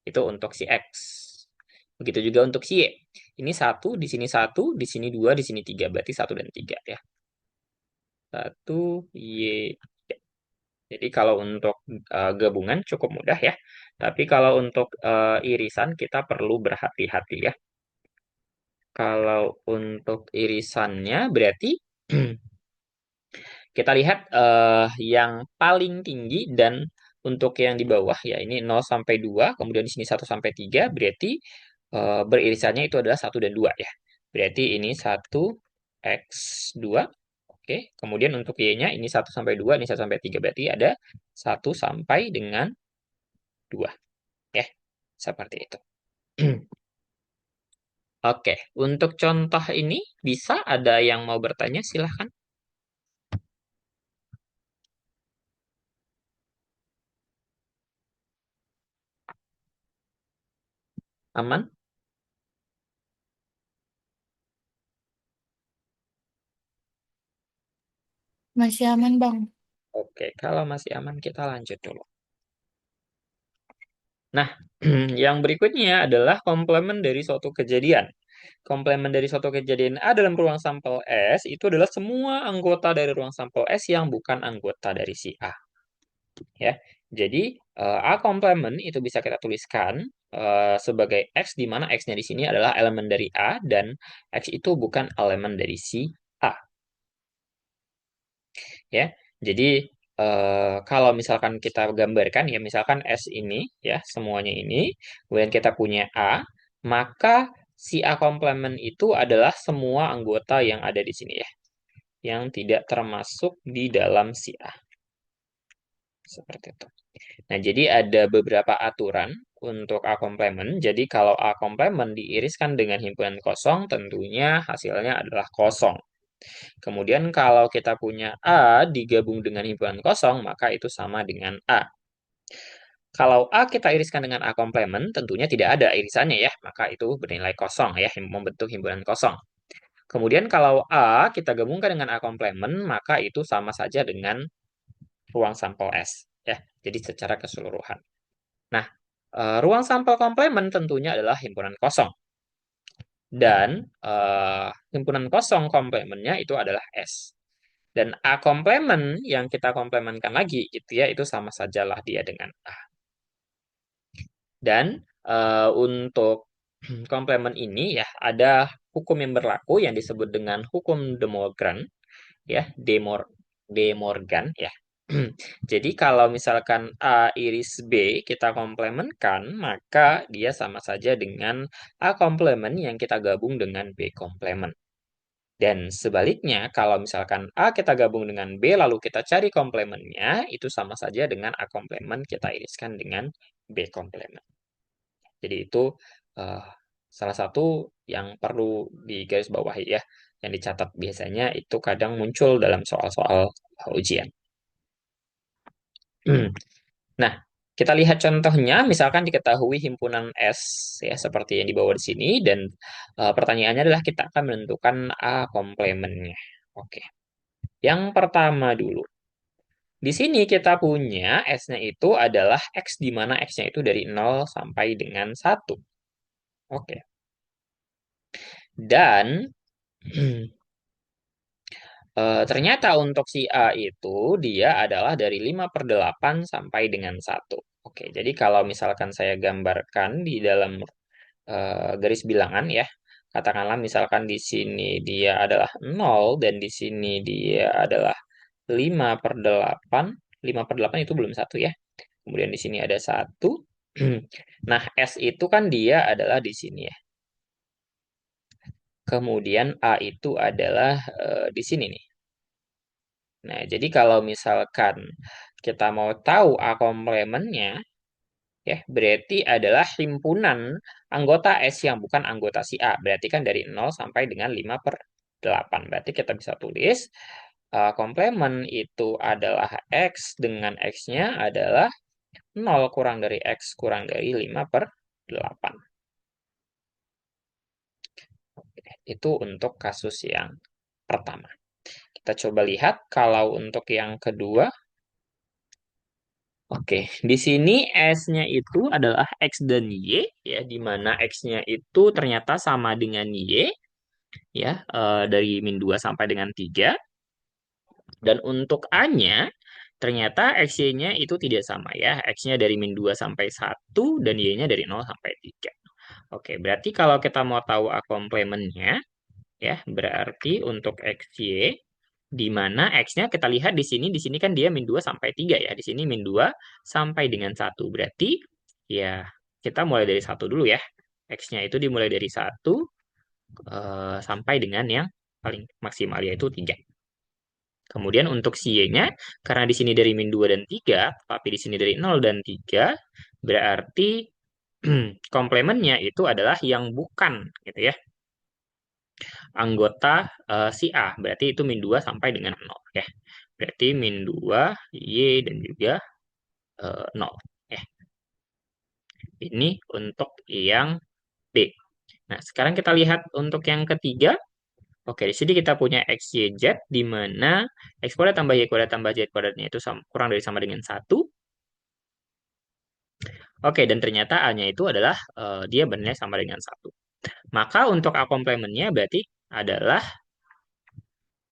Itu untuk si X. Begitu juga untuk si Y. Ini 1, di sini 1, di sini 2, di sini 3, berarti 1 dan 3 ya. 1, Y. Jadi kalau untuk gabungan cukup mudah ya. Tapi kalau untuk irisan kita perlu berhati-hati ya. Kalau untuk irisannya berarti kita lihat yang paling tinggi dan untuk yang di bawah ya ini 0 sampai 2, kemudian di sini 1 sampai 3 berarti beririsannya itu adalah 1 dan 2 ya. Berarti ini 1 X 2. Oke, kemudian untuk Y-nya ini 1 sampai 2, ini 1 sampai 3 berarti ada 1 sampai dengan 2 ya. Seperti itu. Oke, untuk contoh ini bisa ada yang mau bertanya silahkan. Aman? Masih aman, Bang. Oke, kalau masih aman kita lanjut dulu. Nah, yang berikutnya adalah komplement dari suatu kejadian. Komplement dari suatu kejadian A dalam ruang sampel S itu adalah semua anggota dari ruang sampel S yang bukan anggota dari si A. Ya, jadi A komplement itu bisa kita tuliskan sebagai X, di mana X-nya di sini adalah elemen dari A dan X itu bukan elemen dari si A. Ya, jadi kalau misalkan kita gambarkan ya misalkan S ini ya semuanya ini, kemudian kita punya A, maka si A komplement itu adalah semua anggota yang ada di sini ya, yang tidak termasuk di dalam si A. Seperti itu. Nah, jadi ada beberapa aturan untuk A komplement. Jadi kalau A komplement diiriskan dengan himpunan kosong, tentunya hasilnya adalah kosong. Kemudian kalau kita punya A digabung dengan himpunan kosong, maka itu sama dengan A. Kalau A kita iriskan dengan A komplement, tentunya tidak ada irisannya ya, maka itu bernilai kosong ya, membentuk himpunan kosong. Kemudian kalau A kita gabungkan dengan A komplement, maka itu sama saja dengan ruang sampel S ya. Jadi secara keseluruhan. Nah, ruang sampel komplement tentunya adalah himpunan kosong. Dan himpunan kosong komplementnya itu adalah S. Dan A komplement yang kita komplementkan lagi gitu ya, itu sama sajalah dia dengan A. Dan untuk komplement ini ya ada hukum yang berlaku yang disebut dengan hukum De Morgan ya, De Morgan ya. Jadi kalau misalkan A iris B kita komplementkan, maka dia sama saja dengan A komplement yang kita gabung dengan B komplement. Dan sebaliknya, kalau misalkan A kita gabung dengan B, lalu kita cari komplementnya, itu sama saja dengan A komplement kita iriskan dengan B komplement. Jadi itu eh, salah satu yang perlu digarisbawahi ya, yang dicatat biasanya itu kadang muncul dalam soal-soal ujian. Nah, kita lihat contohnya, misalkan diketahui himpunan S ya seperti yang dibawa di sini dan pertanyaannya adalah kita akan menentukan A komplemennya. Oke. Yang pertama dulu. Di sini kita punya S-nya itu adalah X di mana X-nya itu dari 0 sampai dengan 1. Oke. Dan ternyata untuk si A itu dia adalah dari 5/8 sampai dengan 1. Oke, jadi kalau misalkan saya gambarkan di dalam garis bilangan ya. Katakanlah misalkan di sini dia adalah 0 dan di sini dia adalah 5/8. 5/8 itu belum satu ya. Kemudian di sini ada satu. Nah, S itu kan dia adalah di sini ya. Kemudian A itu adalah di sini nih. Nah, jadi kalau misalkan kita mau tahu A komplemennya, ya, berarti adalah himpunan anggota S yang bukan anggota si A. Berarti kan dari 0 sampai dengan 5/8. Berarti kita bisa tulis komplemen itu adalah X dengan X-nya adalah 0 kurang dari X kurang dari 5/8. Itu untuk kasus yang pertama. Kita coba lihat kalau untuk yang kedua. Oke, di sini S-nya itu adalah X dan Y, ya, di mana X-nya itu ternyata sama dengan Y, ya, dari min 2 sampai dengan 3. Dan untuk A-nya, ternyata X-Y-nya itu tidak sama, ya. X-nya dari min 2 sampai 1, dan Y-nya dari 0 sampai 3. Oke, berarti kalau kita mau tahu A komplemennya, ya, berarti untuk XY, di mana X-nya kita lihat di sini kan dia min 2 sampai 3 ya. Di sini min 2 sampai dengan 1. Berarti ya kita mulai dari 1 dulu ya. X-nya itu dimulai dari 1 sampai dengan yang paling maksimal yaitu 3. Kemudian untuk si Y-nya, karena di sini dari min 2 dan 3, tapi di sini dari 0 dan 3, berarti komplemennya itu adalah yang bukan gitu ya. Anggota si A. Berarti itu min 2 sampai dengan 0 ya. Berarti min 2 Y dan juga 0. Ya. Ini untuk yang B. Nah, sekarang kita lihat untuk yang ketiga. Oke, di sini kita punya X, Y, Z, di mana X kuadrat tambah Y kuadrat tambah Z kuadratnya itu kurang dari sama dengan 1. Oke, dan ternyata A-nya itu adalah dia bernilai sama dengan 1. Maka untuk A komplemennya berarti adalah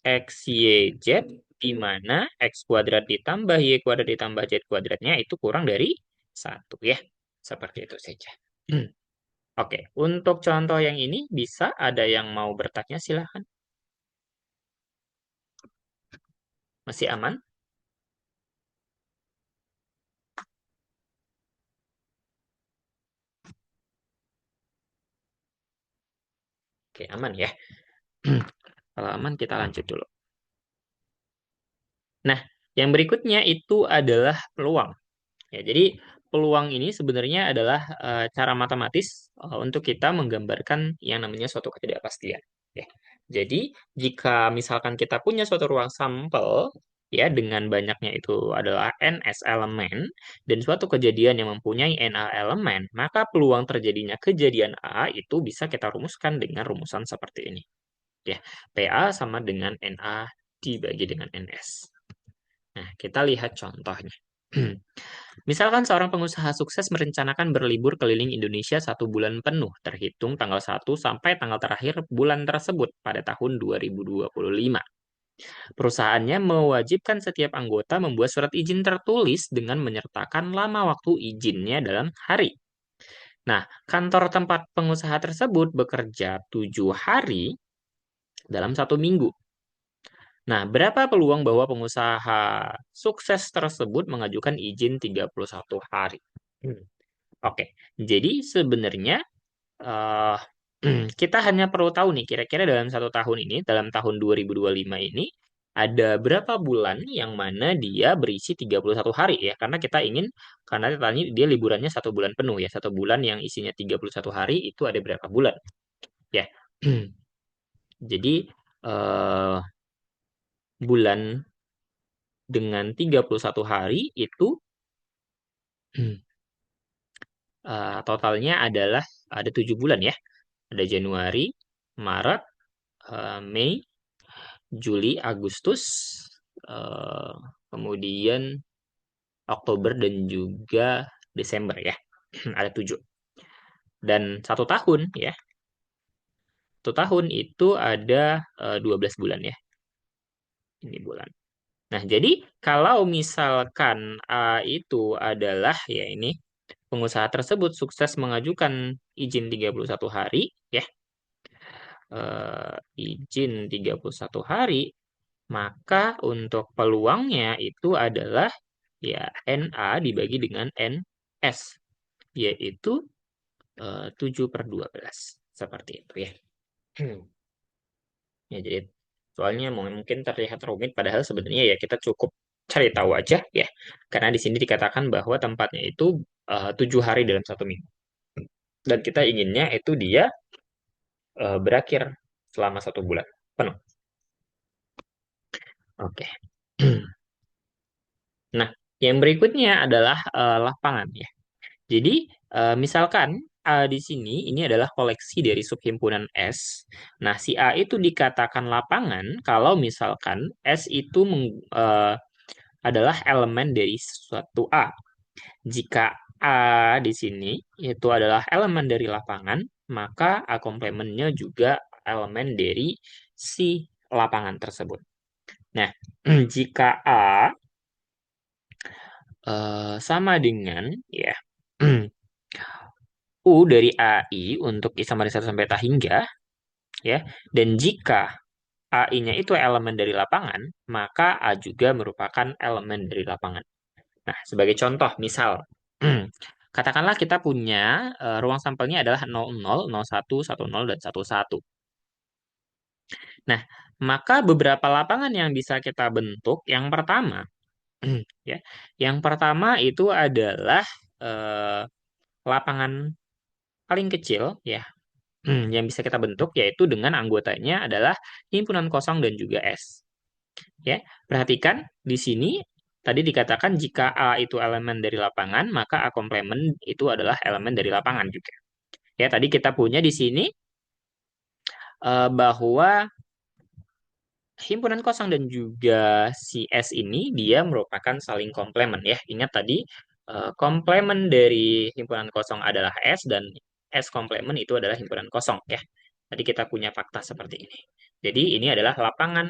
X, Y, Z, di mana X kuadrat ditambah Y kuadrat ditambah Z kuadratnya itu kurang dari 1 ya. Seperti itu saja. Oke, untuk contoh yang ini bisa ada yang mau bertanya silahkan. Masih aman? Oke, aman ya. Kalau aman kita lanjut dulu. Nah, yang berikutnya itu adalah peluang. Ya, jadi peluang ini sebenarnya adalah cara matematis untuk kita menggambarkan yang namanya suatu ketidakpastian. Ya. Jadi jika misalkan kita punya suatu ruang sampel ya dengan banyaknya itu adalah ns elemen dan suatu kejadian yang mempunyai na elemen, maka peluang terjadinya kejadian A itu bisa kita rumuskan dengan rumusan seperti ini. Ya, PA sama dengan NA dibagi dengan NS. Nah, kita lihat contohnya. Misalkan seorang pengusaha sukses merencanakan berlibur keliling Indonesia 1 bulan penuh, terhitung tanggal 1 sampai tanggal terakhir bulan tersebut pada tahun 2025. Perusahaannya mewajibkan setiap anggota membuat surat izin tertulis dengan menyertakan lama waktu izinnya dalam hari. Nah, kantor tempat pengusaha tersebut bekerja 7 hari dalam 1 minggu. Nah, berapa peluang bahwa pengusaha sukses tersebut mengajukan izin 31 hari? Oke, jadi sebenarnya eh, kita hanya perlu tahu nih, kira-kira dalam 1 tahun ini, dalam tahun 2025 ini, ada berapa bulan yang mana dia berisi 31 hari ya. Karena tadi dia liburannya 1 bulan penuh ya. 1 bulan yang isinya 31 hari itu ada berapa bulan ya. Jadi eh, bulan dengan 31 hari itu totalnya adalah ada 7 bulan ya. Ada Januari, Maret, Mei, Juli, Agustus, eh, kemudian Oktober dan juga Desember ya. Ada 7. Dan 1 tahun ya. 1 tahun itu ada 12 bulan ya. Ini bulan. Nah, jadi kalau misalkan A itu adalah ya ini pengusaha tersebut sukses mengajukan izin 31 hari ya. Izin 31 hari, maka untuk peluangnya itu adalah ya NA dibagi dengan NS, yaitu 7/12. Seperti itu ya. Hmm. Ya, jadi soalnya mungkin terlihat rumit, padahal sebenarnya ya kita cukup cari tahu aja ya. Karena di sini dikatakan bahwa tempatnya itu 7 hari dalam 1 minggu. Dan kita inginnya itu dia berakhir selama 1 bulan penuh. Oke. Nah, yang berikutnya adalah lapangan ya. Jadi, misalkan di sini ini adalah koleksi dari subhimpunan S. Nah, si A itu dikatakan lapangan kalau misalkan S itu adalah elemen dari suatu A. Jika A di sini itu adalah elemen dari lapangan, maka A komplementnya juga elemen dari si lapangan tersebut. Nah, jika A sama dengan ya U dari AI untuk I sama dari 1 sampai ta hingga ya. Dan jika AI-nya itu elemen dari lapangan, maka A juga merupakan elemen dari lapangan. Nah, sebagai contoh, misal katakanlah kita punya ruang sampelnya adalah 00, 01, 10 dan 11. Nah, maka beberapa lapangan yang bisa kita bentuk, yang pertama ya. Yang pertama itu adalah eh, lapangan paling kecil ya yang bisa kita bentuk yaitu dengan anggotanya adalah himpunan kosong dan juga S. Ya, perhatikan di sini tadi dikatakan jika A itu elemen dari lapangan, maka A komplement itu adalah elemen dari lapangan juga. Ya, tadi kita punya di sini bahwa himpunan kosong dan juga si S ini dia merupakan saling komplement ya. Ingat tadi komplement dari himpunan kosong adalah S dan S komplement itu adalah himpunan kosong ya. Tadi kita punya fakta seperti ini. Jadi ini adalah lapangan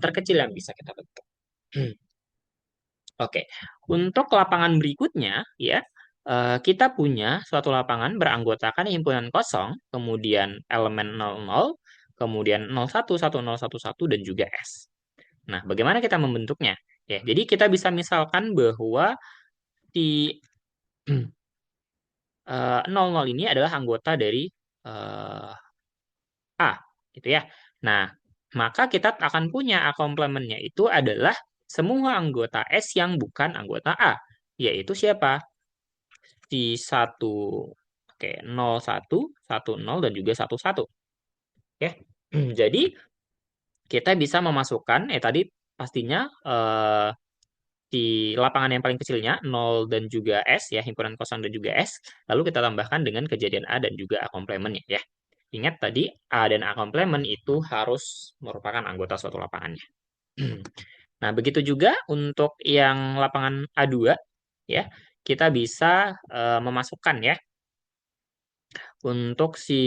terkecil yang bisa kita bentuk. Oke, untuk lapangan berikutnya ya kita punya suatu lapangan beranggotakan himpunan kosong, kemudian elemen 00, kemudian 01, 10, 11 dan juga S. Nah, bagaimana kita membentuknya? Ya, jadi kita bisa misalkan bahwa di 00 ini adalah anggota dari eh, A, gitu ya. Nah, maka kita akan punya A komplementnya itu adalah semua anggota S yang bukan anggota A, yaitu siapa? Si 1, oke, 01, 10 dan juga 11. Ya. Jadi, kita bisa memasukkan, tadi pastinya di lapangan yang paling kecilnya 0 dan juga S ya, himpunan kosong dan juga S, lalu kita tambahkan dengan kejadian A dan juga A komplementnya ya. Ingat tadi A dan A komplement itu harus merupakan anggota suatu lapangannya. Nah, begitu juga untuk yang lapangan A2 ya, kita bisa memasukkan ya untuk si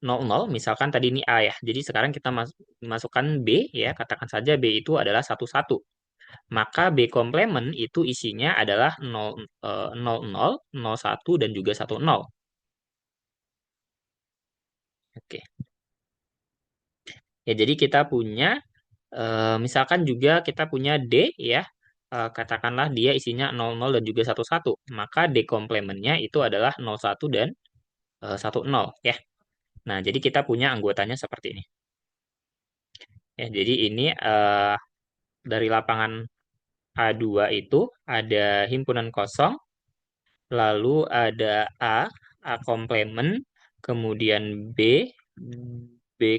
00 misalkan tadi ini A ya. Jadi sekarang kita masukkan B ya, katakan saja B itu adalah 11. Maka B komplement itu isinya adalah 0, 00, 01, dan juga 10. Oke. Ya, jadi kita punya, misalkan juga kita punya D ya, katakanlah dia isinya 00 dan juga 11. Maka D komplementnya itu adalah 01 dan 10 ya. Nah, jadi kita punya anggotanya seperti ini. Ya, jadi ini dari lapangan A2 itu ada himpunan kosong, lalu ada A komplement, kemudian B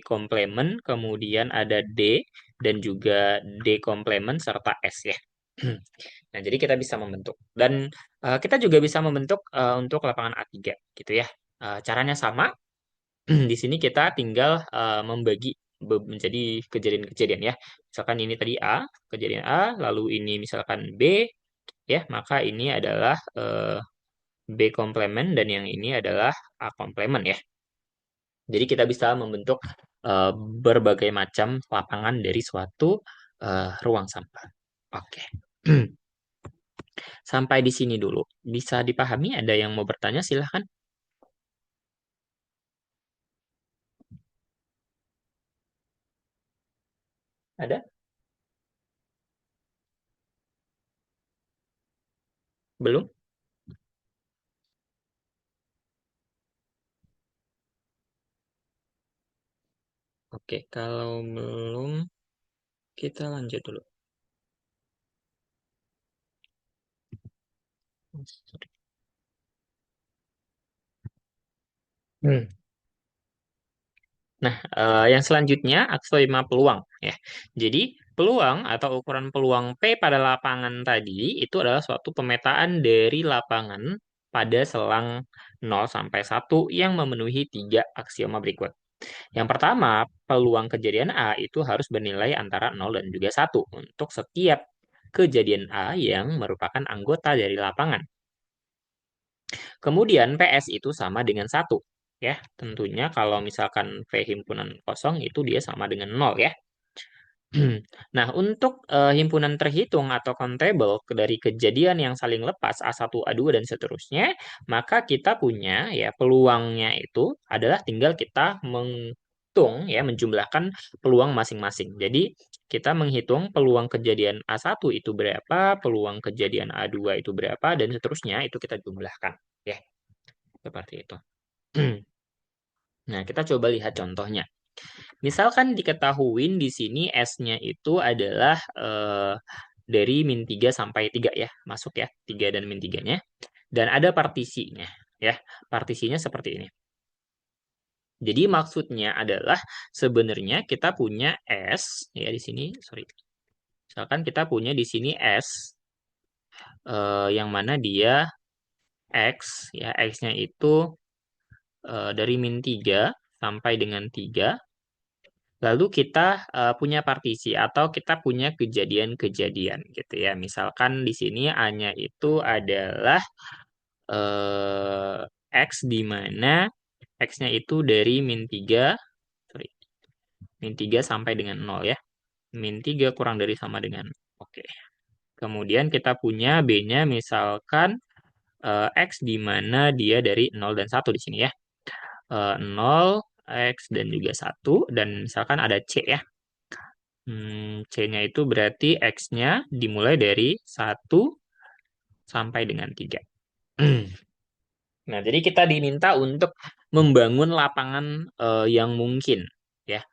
komplement, kemudian ada D, dan juga D komplement serta S ya. Nah, jadi kita bisa membentuk. Dan kita juga bisa membentuk untuk lapangan A3 gitu ya. Caranya sama. Di sini kita tinggal membagi menjadi kejadian-kejadian ya. Misalkan ini tadi A, kejadian A, lalu ini misalkan B, ya, maka ini adalah B komplement dan yang ini adalah A komplement ya. Jadi kita bisa membentuk eh, berbagai macam lapangan dari suatu ruang sampah. Oke. Sampai di sini dulu. Bisa dipahami? Ada yang mau bertanya? Silahkan. Ada? Belum? Oke, kalau belum, kita lanjut dulu. Hmm. Nah, yang selanjutnya aksoima peluang ya. Jadi, peluang atau ukuran peluang P pada lapangan tadi itu adalah suatu pemetaan dari lapangan pada selang 0 sampai 1 yang memenuhi tiga aksioma berikut. Yang pertama, peluang kejadian A itu harus bernilai antara 0 dan juga 1 untuk setiap kejadian A yang merupakan anggota dari lapangan. Kemudian PS itu sama dengan satu. Ya, tentunya kalau misalkan V himpunan kosong itu dia sama dengan 0 ya. Nah, untuk himpunan terhitung atau countable dari kejadian yang saling lepas A1, A2 dan seterusnya, maka kita punya ya peluangnya itu adalah tinggal kita menghitung ya menjumlahkan peluang masing-masing. Jadi, kita menghitung peluang kejadian A1 itu berapa, peluang kejadian A2 itu berapa dan seterusnya itu kita jumlahkan ya. Seperti itu. Nah, kita coba lihat contohnya. Misalkan diketahui di sini S-nya itu adalah dari min 3 sampai 3 ya, masuk ya, 3 dan min 3-nya. Dan ada partisinya ya. Partisinya seperti ini. Jadi maksudnya adalah sebenarnya kita punya S ya di sini, sorry. Misalkan kita punya di sini S yang mana dia X ya, X-nya itu dari min 3 sampai dengan 3. Lalu kita punya partisi atau kita punya kejadian-kejadian gitu ya. Misalkan di sini A-nya itu adalah eh, X di mana X-nya itu dari min 3, sorry, min 3 sampai dengan 0 ya. Min 3 kurang dari sama dengan, oke. Kemudian kita punya B-nya misalkan X di mana dia dari 0 dan 1 di sini ya. 0, X dan juga 1 dan misalkan ada C ya. C-nya itu berarti X-nya dimulai dari 1 sampai dengan 3. Nah, jadi kita diminta untuk membangun lapangan yang mungkin ya.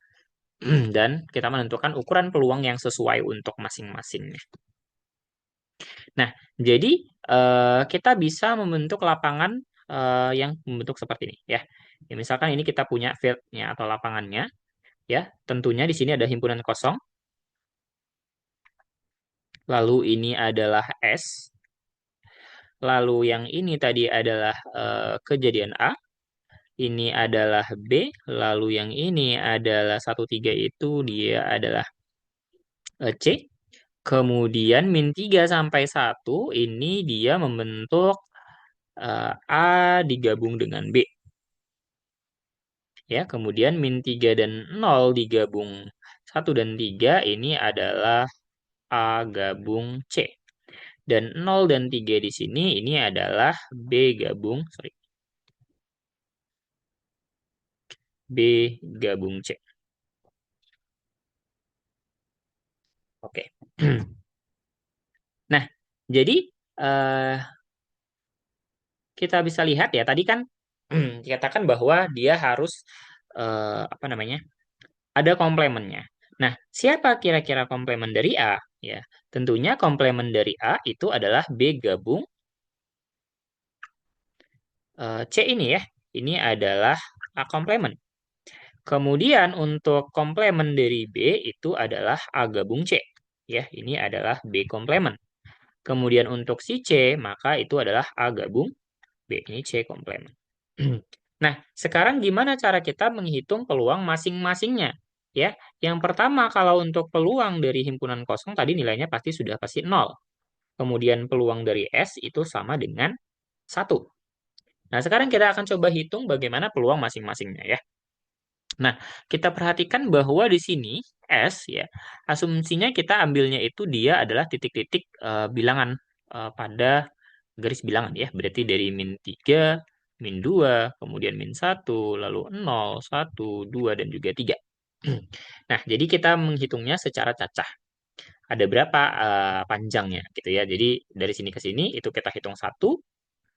Dan kita menentukan ukuran peluang yang sesuai untuk masing-masingnya. Nah, jadi kita bisa membentuk lapangan yang membentuk seperti ini ya. Ya, misalkan ini kita punya field-nya atau lapangannya ya. Tentunya di sini ada himpunan kosong. Lalu ini adalah S. Lalu yang ini tadi adalah kejadian A, ini adalah B, lalu yang ini adalah 1 3 itu dia adalah C. Kemudian min 3 sampai 1 ini dia membentuk A digabung dengan B. Ya, kemudian min 3 dan 0 digabung 1 dan 3 ini adalah A gabung C. Dan 0 dan 3 di sini ini adalah B gabung, sorry, B gabung C. Oke. Nah, jadi eh, kita bisa lihat ya tadi kan dikatakan bahwa dia harus apa namanya? Ada komplemennya. Nah, siapa kira-kira komplement dari A? Ya, tentunya komplement dari A itu adalah B gabung C ini ya. Ini adalah A komplement. Kemudian untuk komplement dari B itu adalah A gabung C. Ya, ini adalah B komplement. Kemudian untuk si C, maka itu adalah A gabung B. Ini C komplement. Nah, sekarang gimana cara kita menghitung peluang masing-masingnya? Ya, yang pertama kalau untuk peluang dari himpunan kosong tadi nilainya pasti 0. Kemudian peluang dari S itu sama dengan 1. Nah, sekarang kita akan coba hitung bagaimana peluang masing-masingnya ya. Nah, kita perhatikan bahwa di sini S ya, asumsinya kita ambilnya itu dia adalah titik-titik bilangan pada garis bilangan ya. Berarti dari -3, -2, kemudian -1, lalu 0, 1, 2, dan juga 3. Nah, jadi kita menghitungnya secara cacah. Ada berapa panjangnya gitu ya. Jadi dari sini ke sini itu kita hitung satu,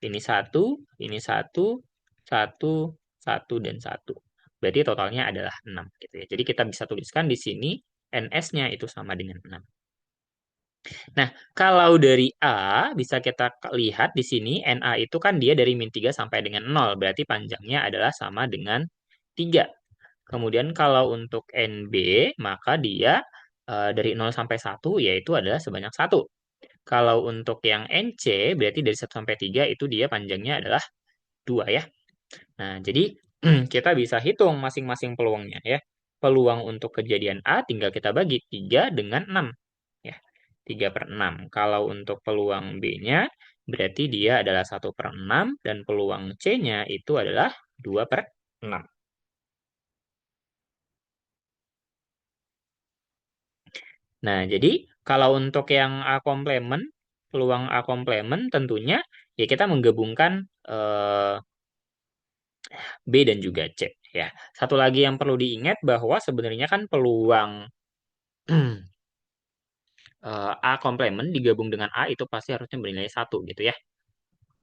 ini satu, ini satu, satu, satu, dan satu. Berarti totalnya adalah 6 gitu ya. Jadi kita bisa tuliskan di sini NS-nya itu sama dengan 6. Nah, kalau dari A bisa kita lihat di sini NA itu kan dia dari -3 sampai dengan 0. Berarti panjangnya adalah sama dengan 3. Kemudian kalau untuk NB maka dia dari 0 sampai 1 yaitu adalah sebanyak 1. Kalau untuk yang NC berarti dari 1 sampai 3 itu dia panjangnya adalah 2 ya. Nah, jadi kita bisa hitung masing-masing peluangnya ya. Peluang untuk kejadian A tinggal kita bagi 3 dengan 6 ya. 3/6. Kalau untuk peluang B-nya berarti dia adalah 1/6 dan peluang C-nya itu adalah 2/6. Nah, jadi kalau untuk yang A komplement, peluang A komplement tentunya ya kita menggabungkan B dan juga C ya. Satu lagi yang perlu diingat bahwa sebenarnya kan peluang A komplement digabung dengan A itu pasti harusnya bernilai 1 gitu ya.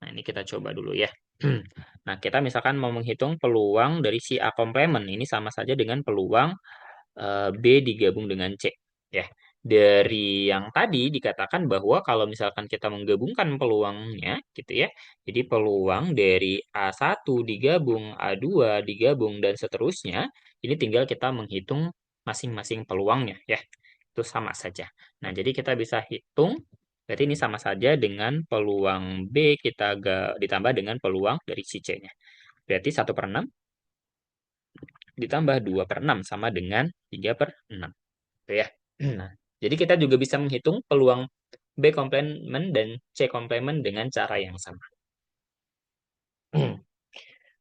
Nah, ini kita coba dulu ya. Nah, kita misalkan mau menghitung peluang dari si A komplement. Ini sama saja dengan peluang B digabung dengan C. Ya, dari yang tadi dikatakan bahwa kalau misalkan kita menggabungkan peluangnya, gitu ya. Jadi peluang dari A1 digabung, A2 digabung, dan seterusnya, ini tinggal kita menghitung masing-masing peluangnya, ya. Itu sama saja. Nah, jadi kita bisa hitung, berarti ini sama saja dengan peluang B kita ditambah dengan peluang dari si C-nya. Berarti 1/6 ditambah 2/6 sama dengan 3/6. Gitu ya. Nah, jadi kita juga bisa menghitung peluang B komplement dan C komplement dengan cara yang sama.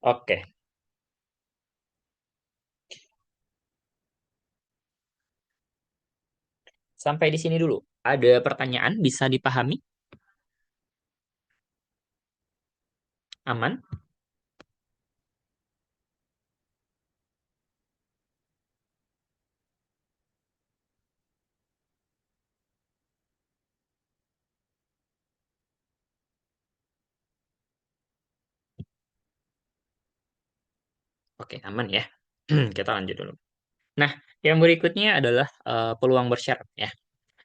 Oke, sampai di sini dulu. Ada pertanyaan bisa dipahami? Aman? Oke, aman ya. Kita lanjut dulu. Nah, yang berikutnya adalah peluang bersyarat ya.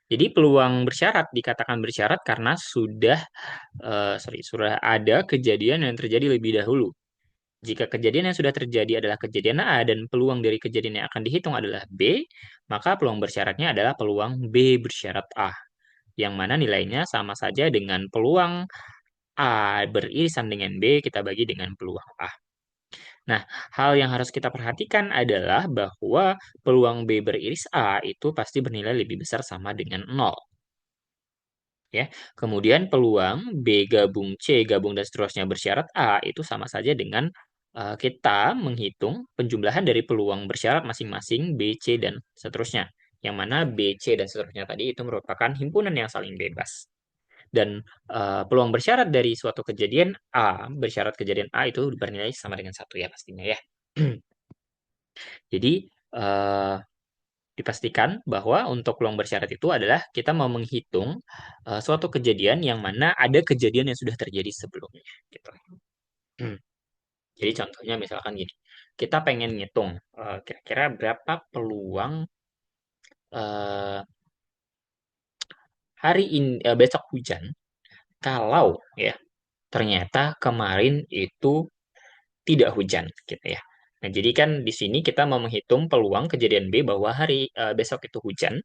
Jadi peluang bersyarat dikatakan bersyarat karena sudah ada kejadian yang terjadi lebih dahulu. Jika kejadian yang sudah terjadi adalah kejadian A dan peluang dari kejadian yang akan dihitung adalah B, maka peluang bersyaratnya adalah peluang B bersyarat A, yang mana nilainya sama saja dengan peluang A beririsan dengan B kita bagi dengan peluang A. Nah, hal yang harus kita perhatikan adalah bahwa peluang B beriris A itu pasti bernilai lebih besar sama dengan 0. Ya. Kemudian peluang B gabung C gabung dan seterusnya bersyarat A itu sama saja dengan kita menghitung penjumlahan dari peluang bersyarat masing-masing B, C, dan seterusnya. Yang mana B, C, dan seterusnya tadi itu merupakan himpunan yang saling bebas. Dan peluang bersyarat dari suatu kejadian A, bersyarat kejadian A itu bernilai sama dengan 1 ya pastinya ya. Jadi eh, dipastikan bahwa untuk peluang bersyarat itu adalah kita mau menghitung suatu kejadian yang mana ada kejadian yang sudah terjadi sebelumnya gitu. Hmm. Jadi contohnya misalkan gini, kita pengen ngitung kira-kira berapa peluang eh, besok hujan kalau ya ternyata kemarin itu tidak hujan gitu ya. Nah, jadi kan di sini kita mau menghitung peluang kejadian B bahwa besok itu hujan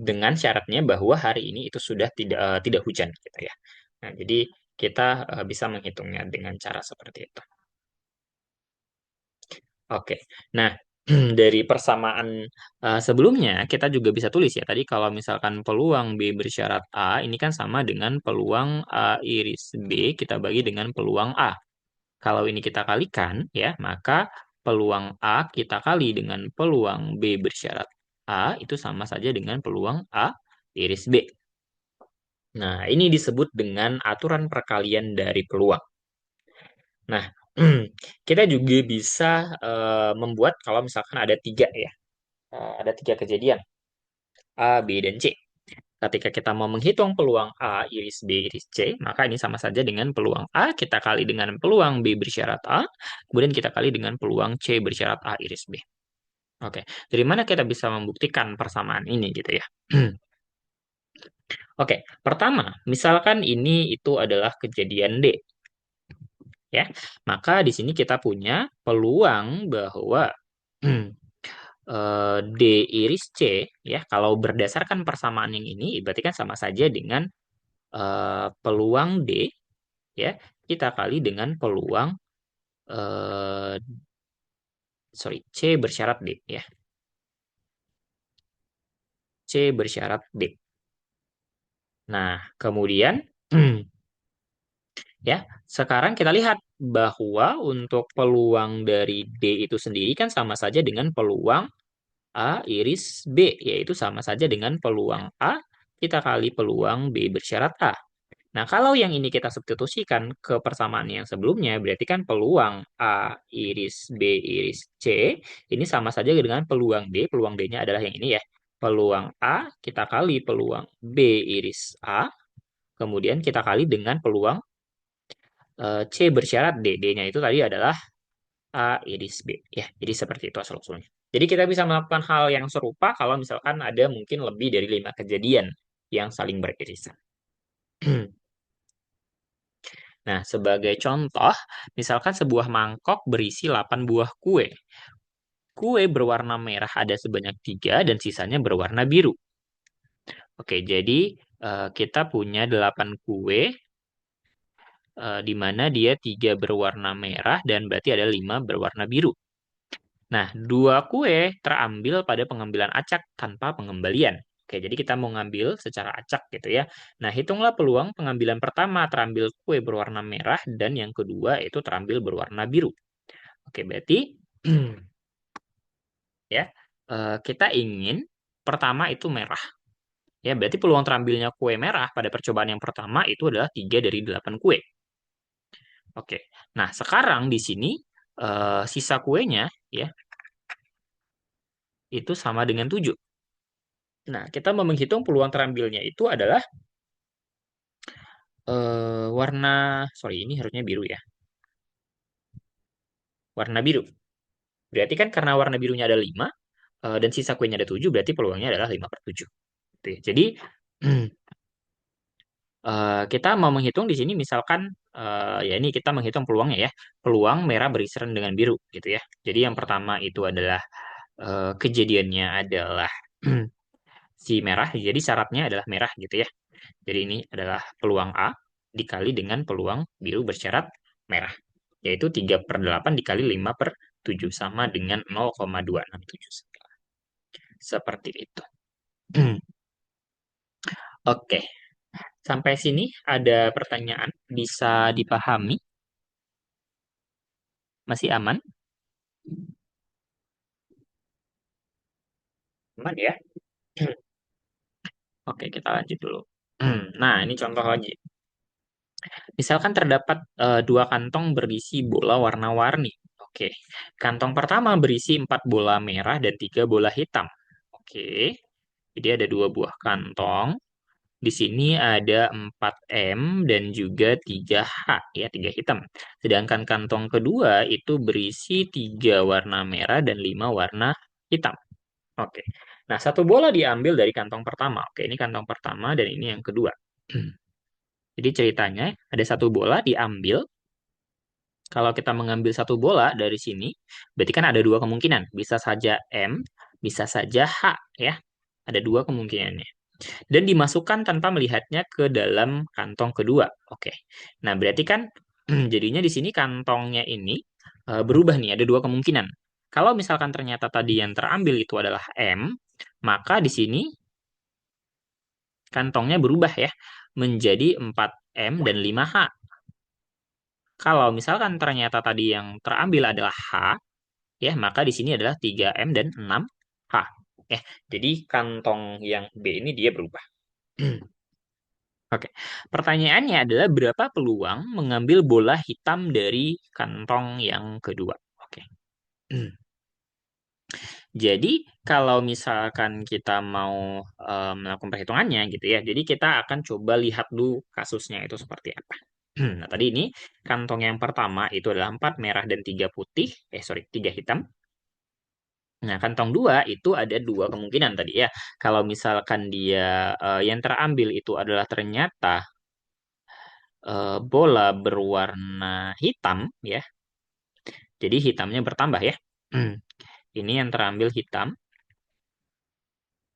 dengan syaratnya bahwa hari ini itu sudah tidak hujan gitu ya. Nah, jadi kita bisa menghitungnya dengan cara seperti itu. Oke. Nah, dari persamaan sebelumnya kita juga bisa tulis ya. Tadi kalau misalkan peluang B bersyarat A ini kan sama dengan peluang A iris B kita bagi dengan peluang A. Kalau ini kita kalikan ya, maka peluang A kita kali dengan peluang B bersyarat A itu sama saja dengan peluang A iris B. Nah, ini disebut dengan aturan perkalian dari peluang. Nah, kita juga bisa membuat kalau misalkan ada tiga ya, ada tiga kejadian A, B, dan C. Ketika kita mau menghitung peluang A iris B iris C, maka ini sama saja dengan peluang A kita kali dengan peluang B bersyarat A, kemudian kita kali dengan peluang C bersyarat A iris B. Oke, dari mana kita bisa membuktikan persamaan ini gitu ya? Oke, pertama, misalkan ini itu adalah kejadian D, ya. Maka di sini kita punya peluang bahwa D iris C, ya, kalau berdasarkan persamaan yang ini, berarti kan sama saja dengan peluang D, ya, kita kali dengan peluang eh, C bersyarat D, ya, C bersyarat D. Nah, kemudian ya, sekarang kita lihat bahwa untuk peluang dari D itu sendiri kan sama saja dengan peluang A iris B, yaitu sama saja dengan peluang A kita kali peluang B bersyarat A. Nah, kalau yang ini kita substitusikan ke persamaan yang sebelumnya, berarti kan peluang A iris B iris C ini sama saja dengan peluang D-nya adalah yang ini ya. Peluang A kita kali peluang B iris A, kemudian kita kali dengan peluang C bersyarat D. D-nya itu tadi adalah A iris B. Ya, jadi seperti itu asal-usulnya. Jadi kita bisa melakukan hal yang serupa kalau misalkan ada mungkin lebih dari 5 kejadian yang saling beririsan. Nah, sebagai contoh, misalkan sebuah mangkok berisi 8 buah kue. Kue berwarna merah ada sebanyak 3 dan sisanya berwarna biru. Oke, jadi kita punya 8 kue, di mana dia 3 berwarna merah dan berarti ada 5 berwarna biru. Nah, 2 kue terambil pada pengambilan acak tanpa pengembalian. Oke, jadi kita mau ngambil secara acak gitu ya. Nah, hitunglah peluang pengambilan pertama terambil kue berwarna merah dan yang kedua itu terambil berwarna biru. Oke, berarti ya kita ingin pertama itu merah. Ya, berarti peluang terambilnya kue merah pada percobaan yang pertama itu adalah 3 dari 8 kue. Oke. Nah, sekarang di sini sisa kuenya ya itu sama dengan 7. Nah, kita mau menghitung peluang terambilnya itu adalah warna, sorry ini harusnya biru ya. Warna biru. Berarti kan karena warna birunya ada 5 dan sisa kuenya ada 7, berarti peluangnya adalah 5/7. Gitu ya. Jadi kita mau menghitung di sini misalkan ya ini kita menghitung peluangnya ya. Peluang merah berisiran dengan biru gitu ya. Jadi yang pertama itu adalah kejadiannya adalah si merah. Jadi syaratnya adalah merah gitu ya. Jadi ini adalah peluang A dikali dengan peluang biru bersyarat merah. Yaitu 3/8 dikali 5/7 sama dengan 0,267. Seperti itu. Oke, sampai sini ada pertanyaan? Bisa dipahami? Masih aman? Aman ya? Oke, kita lanjut dulu. Nah, ini contoh lagi. Misalkan terdapat 2 kantong berisi bola warna-warni. Oke, kantong pertama berisi 4 bola merah dan 3 bola hitam. Oke, jadi ada 2 buah kantong. Di sini ada 4M dan juga 3H, ya, 3 hitam. Sedangkan kantong kedua itu berisi 3 warna merah dan 5 warna hitam. Oke. Nah, satu bola diambil dari kantong pertama. Oke, ini kantong pertama dan ini yang kedua. Jadi ceritanya ada satu bola diambil. Kalau kita mengambil satu bola dari sini, berarti kan ada dua kemungkinan. Bisa saja M, bisa saja H, ya. Ada dua kemungkinannya. Dan dimasukkan tanpa melihatnya ke dalam kantong kedua. Oke. Nah, berarti kan jadinya di sini kantongnya ini berubah nih, ada dua kemungkinan. Kalau misalkan ternyata tadi yang terambil itu adalah M, maka di sini kantongnya berubah ya menjadi 4M dan 5H. Kalau misalkan ternyata tadi yang terambil adalah H, ya maka di sini adalah 3M dan 6H. Ya, jadi kantong yang B ini dia berubah. Oke, pertanyaannya adalah berapa peluang mengambil bola hitam dari kantong yang kedua? Oke. Jadi kalau misalkan kita mau melakukan perhitungannya gitu ya, jadi kita akan coba lihat dulu kasusnya itu seperti apa. Nah, tadi ini kantong yang pertama itu adalah 4 merah dan 3 putih, sorry, 3 hitam. Nah, kantong dua itu ada dua kemungkinan tadi ya. Kalau misalkan dia yang terambil itu adalah ternyata bola berwarna hitam ya. Jadi hitamnya bertambah ya. Ini yang terambil hitam.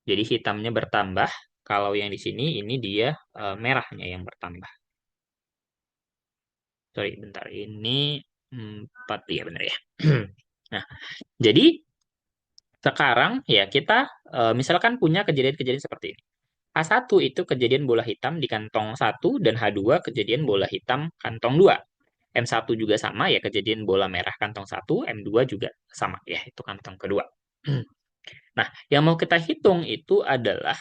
Jadi hitamnya bertambah. Kalau yang di sini ini dia merahnya yang bertambah. Sorry, bentar. Ini 4 ya benar ya. Nah, jadi sekarang ya kita misalkan punya kejadian-kejadian seperti ini. H1 itu kejadian bola hitam di kantong satu dan H2 kejadian bola hitam kantong 2. M1 juga sama ya kejadian bola merah kantong satu, M2 juga sama ya itu kantong kedua. Nah, yang mau kita hitung itu adalah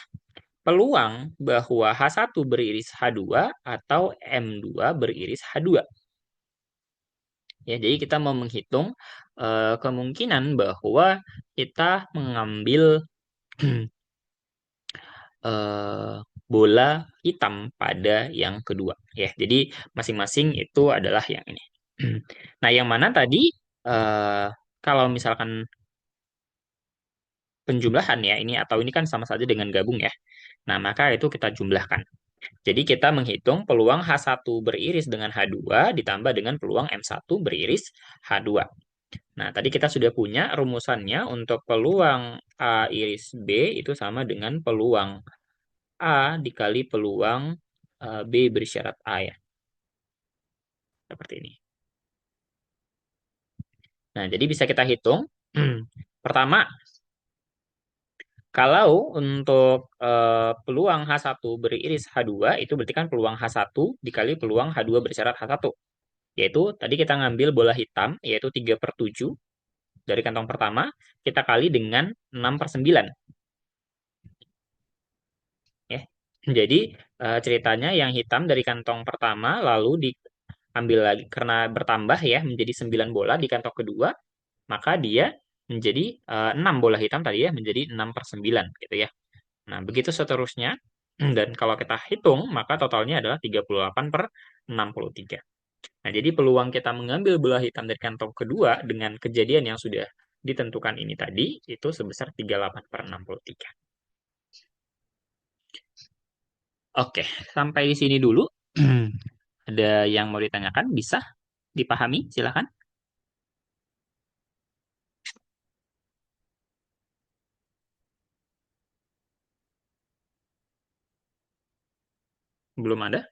peluang bahwa H1 beriris H2 atau M2 beriris H2. Ya, jadi kita mau menghitung kemungkinan bahwa kita mengambil bola hitam pada yang kedua. Ya, jadi masing-masing itu adalah yang ini. Nah, yang mana tadi kalau misalkan penjumlahan ya ini atau ini kan sama saja dengan gabung ya. Nah, maka itu kita jumlahkan. Jadi kita menghitung peluang H1 beriris dengan H2 ditambah dengan peluang M1 beriris H2. Nah, tadi kita sudah punya rumusannya untuk peluang A iris B itu sama dengan peluang A dikali peluang B bersyarat A ya. Seperti ini. Nah, jadi bisa kita hitung. Pertama, kalau untuk peluang H1 beriris H2, itu berarti kan peluang H1 dikali peluang H2 bersyarat H1. Yaitu tadi kita ngambil bola hitam, yaitu 3/7 dari kantong pertama, kita kali dengan 6/9. Ya. Jadi ceritanya yang hitam dari kantong pertama, lalu diambil lagi, karena bertambah ya, menjadi 9 bola di kantong kedua, maka dia menjadi 6 bola hitam tadi ya, menjadi 6/9 gitu ya. Nah, begitu seterusnya. Dan kalau kita hitung, maka totalnya adalah 38/63. Nah, jadi peluang kita mengambil bola hitam dari kantong kedua dengan kejadian yang sudah ditentukan ini tadi, itu sebesar 38/63. Oke, sampai di sini dulu. Ada yang mau ditanyakan? Bisa dipahami? Silakan. Belum ada?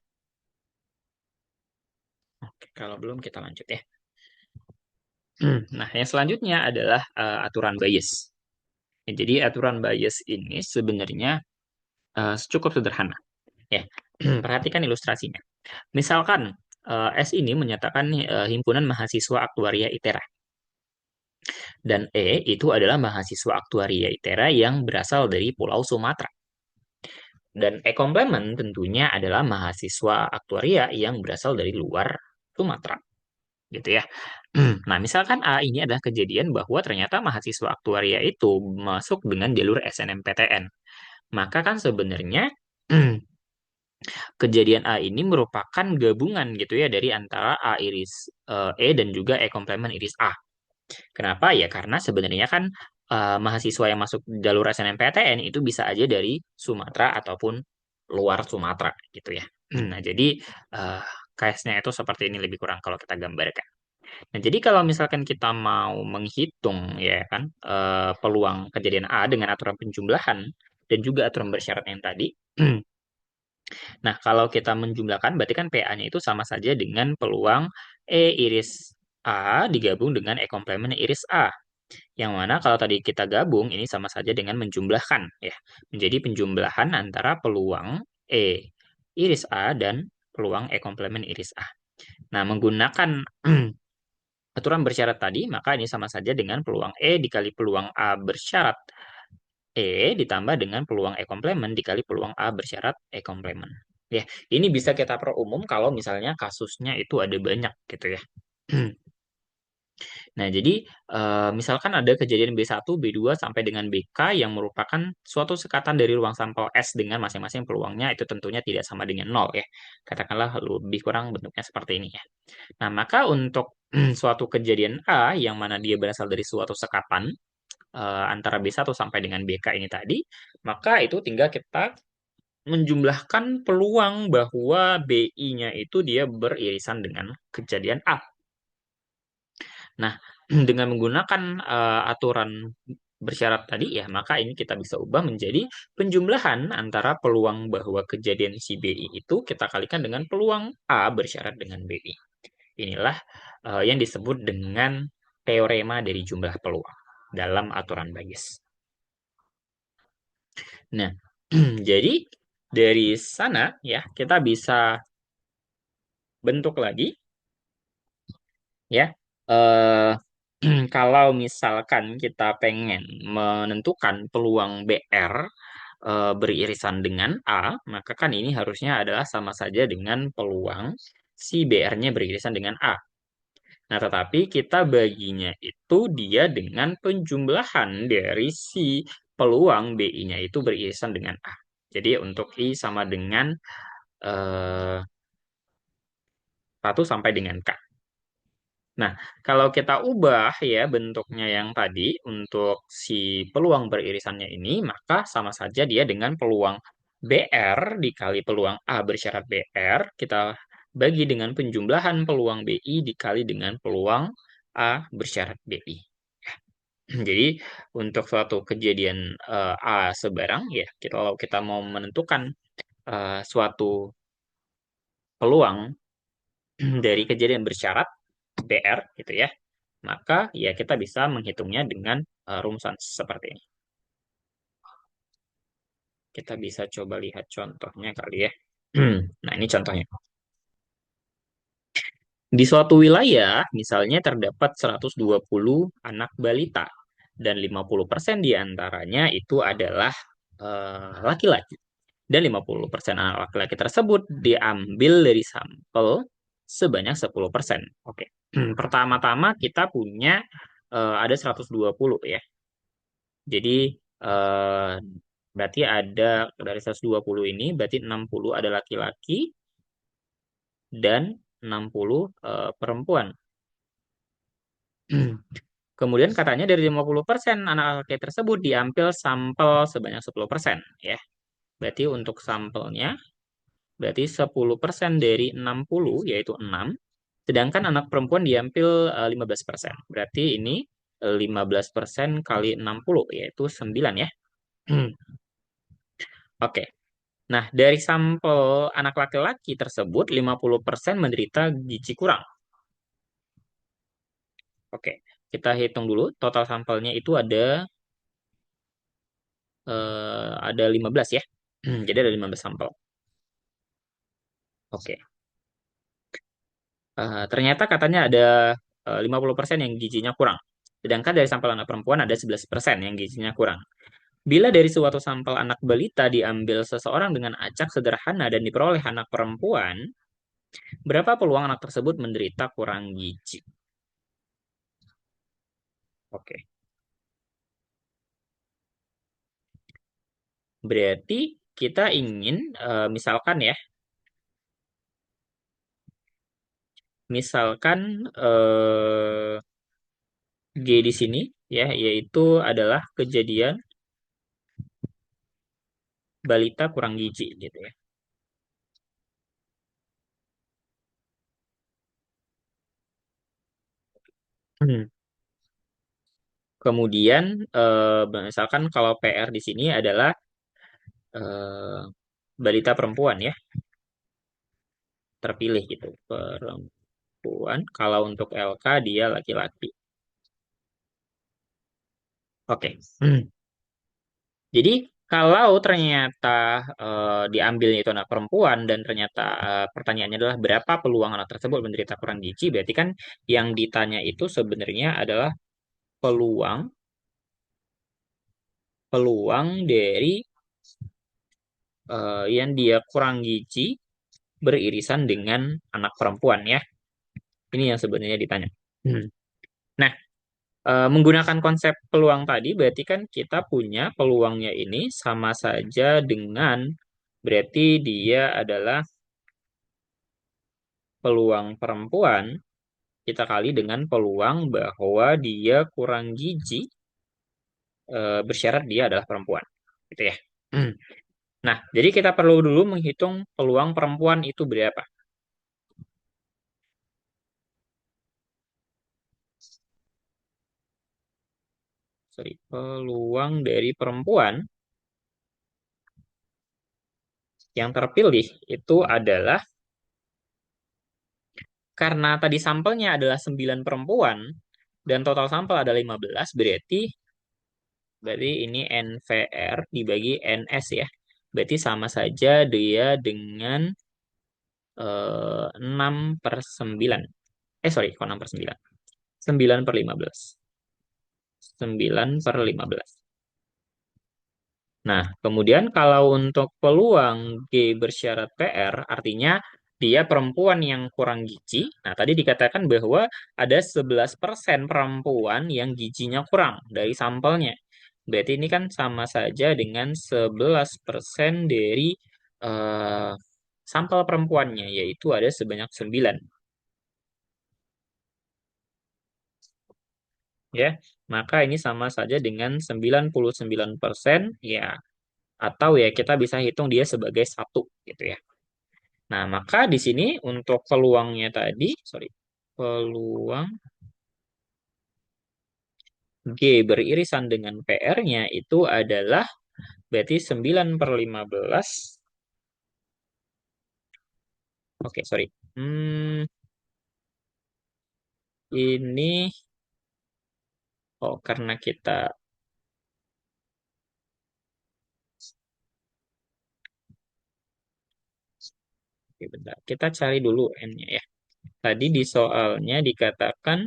Oke, kalau belum kita lanjut ya. Nah, yang selanjutnya adalah aturan bias. Ya, jadi aturan bias ini sebenarnya cukup sederhana. Ya, perhatikan ilustrasinya. Misalkan S ini menyatakan nih, himpunan mahasiswa aktuaria ITERA dan E itu adalah mahasiswa aktuaria ITERA yang berasal dari Pulau Sumatera. Dan E komplement tentunya adalah mahasiswa aktuaria yang berasal dari luar Sumatera, gitu ya. Nah, misalkan A ini adalah kejadian bahwa ternyata mahasiswa aktuaria itu masuk dengan jalur SNMPTN. Maka kan sebenarnya kejadian A ini merupakan gabungan gitu ya dari antara A iris E dan juga E komplement iris A. Kenapa? Ya karena sebenarnya kan mahasiswa yang masuk jalur SNMPTN itu bisa aja dari Sumatera ataupun luar Sumatera gitu ya. Nah, jadi eh, case-nya itu seperti ini lebih kurang kalau kita gambarkan. Nah, jadi kalau misalkan kita mau menghitung ya kan peluang kejadian A dengan aturan penjumlahan dan juga aturan bersyarat yang tadi. Nah, kalau kita menjumlahkan berarti kan PA-nya itu sama saja dengan peluang E iris A digabung dengan E komplement iris A. Yang mana kalau tadi kita gabung ini sama saja dengan menjumlahkan ya. Menjadi penjumlahan antara peluang E iris A dan peluang E komplement iris A. Nah, menggunakan aturan bersyarat tadi, maka ini sama saja dengan peluang E dikali peluang A bersyarat E ditambah dengan peluang E komplement dikali peluang A bersyarat E komplement. Ya, ini bisa kita perumum kalau misalnya kasusnya itu ada banyak gitu ya. Nah, jadi misalkan ada kejadian B1, B2 sampai dengan BK yang merupakan suatu sekatan dari ruang sampel S dengan masing-masing peluangnya itu tentunya tidak sama dengan nol ya. Katakanlah lebih kurang bentuknya seperti ini ya. Nah, maka untuk suatu kejadian A yang mana dia berasal dari suatu sekatan antara B1 sampai dengan BK ini tadi, maka itu tinggal kita menjumlahkan peluang bahwa BI-nya itu dia beririsan dengan kejadian A. Nah, dengan menggunakan aturan bersyarat tadi ya, maka ini kita bisa ubah menjadi penjumlahan antara peluang bahwa kejadian si BI itu kita kalikan dengan peluang A bersyarat dengan BI. Inilah yang disebut dengan teorema dari jumlah peluang dalam aturan Bayes. Nah, jadi dari sana ya kita bisa bentuk lagi ya. Eh kalau misalkan kita pengen menentukan peluang BR beririsan dengan A, maka kan ini harusnya adalah sama saja dengan peluang si BR-nya beririsan dengan A. Nah, tetapi kita baginya itu dia dengan penjumlahan dari si peluang BI-nya itu beririsan dengan A. Jadi untuk I sama dengan 1 sampai dengan K. Nah, kalau kita ubah ya bentuknya yang tadi untuk si peluang beririsannya ini, maka sama saja dia dengan peluang BR dikali peluang A bersyarat BR, kita bagi dengan penjumlahan peluang BI dikali dengan peluang A bersyarat BI. Jadi untuk suatu kejadian A sebarang ya, kalau kita mau menentukan suatu peluang dari kejadian bersyarat BR gitu ya, maka ya kita bisa menghitungnya dengan rumusan seperti ini. Kita bisa coba lihat contohnya kali ya. Nah, ini contohnya. Di suatu wilayah, misalnya terdapat 120 anak balita dan 50% diantaranya itu adalah laki-laki. Dan 50% anak laki-laki tersebut diambil dari sampel sebanyak 10%. Oke. Pertama-tama kita punya ada 120 ya. Jadi eh, berarti ada dari 120 ini berarti 60 ada laki-laki dan 60 perempuan. Kemudian katanya dari 50% anak laki tersebut diambil sampel sebanyak 10% ya. Berarti untuk sampelnya berarti 10% dari 60 yaitu 6. Sedangkan anak perempuan diambil 15%. Berarti ini 15% kali 60 yaitu 9 ya. Oke. Nah, dari sampel anak laki-laki tersebut 50% menderita gizi kurang. Oke. Kita hitung dulu total sampelnya itu ada 15 ya. Jadi ada 15 sampel. Oke. Ternyata katanya ada 50% yang gizinya kurang. Sedangkan dari sampel anak perempuan ada 11% yang gizinya kurang. Bila dari suatu sampel anak balita diambil seseorang dengan acak sederhana dan diperoleh anak perempuan, berapa peluang anak tersebut menderita kurang gizi? Oke. Berarti kita ingin misalkan ya, misalkan G di sini ya, yaitu adalah kejadian balita kurang gizi gitu ya. Hmm. Kemudian misalkan kalau PR di sini adalah eh, balita perempuan ya, terpilih gitu. Perempuan, kalau untuk LK dia laki-laki. Oke. Jadi kalau ternyata diambilnya itu anak perempuan dan ternyata pertanyaannya adalah berapa peluang anak tersebut menderita kurang gizi, berarti kan yang ditanya itu sebenarnya adalah peluang peluang dari yang dia kurang gizi beririsan dengan anak perempuan ya. Ini yang sebenarnya ditanya. Hmm. Nah, menggunakan konsep peluang tadi berarti kan kita punya peluangnya ini sama saja dengan berarti dia adalah peluang perempuan kita kali dengan peluang bahwa dia kurang gizi bersyarat dia adalah perempuan. Gitu ya. Hmm. Nah, jadi kita perlu dulu menghitung peluang perempuan itu berapa. Sorry, peluang dari perempuan yang terpilih itu adalah karena tadi sampelnya adalah 9 perempuan dan total sampel ada 15, berarti ini NVR dibagi NS ya. Berarti sama saja dia dengan 6 per 9. Sorry, kok 6 per 9? 9 per 15. 9 per 15. Nah, kemudian kalau untuk peluang G bersyarat PR, artinya dia perempuan yang kurang gizi. Nah, tadi dikatakan bahwa ada 11% perempuan yang gizinya kurang dari sampelnya. Berarti ini kan sama saja dengan 11% dari eh, sampel perempuannya, yaitu ada sebanyak 9. Ya, maka ini sama saja dengan 99% ya, atau ya kita bisa hitung dia sebagai satu gitu ya. Nah, maka di sini untuk peluangnya tadi, sorry, peluang G beririsan dengan PR-nya itu adalah berarti 9 per 15. Oke, sorry. Ini, oh karena kita, oke, bentar. Kita cari dulu N-nya ya. Tadi di soalnya dikatakan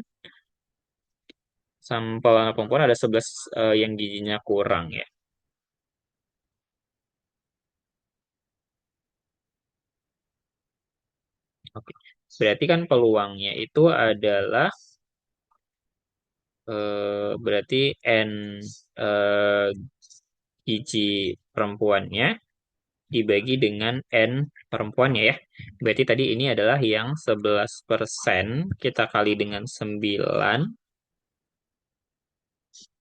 sampel anak perempuan ada 11 yang gizinya kurang ya. Oke. Berarti kan peluangnya itu adalah berarti N eh, gizi perempuannya dibagi dengan N perempuannya ya. Berarti tadi ini adalah yang 11% kita kali dengan 9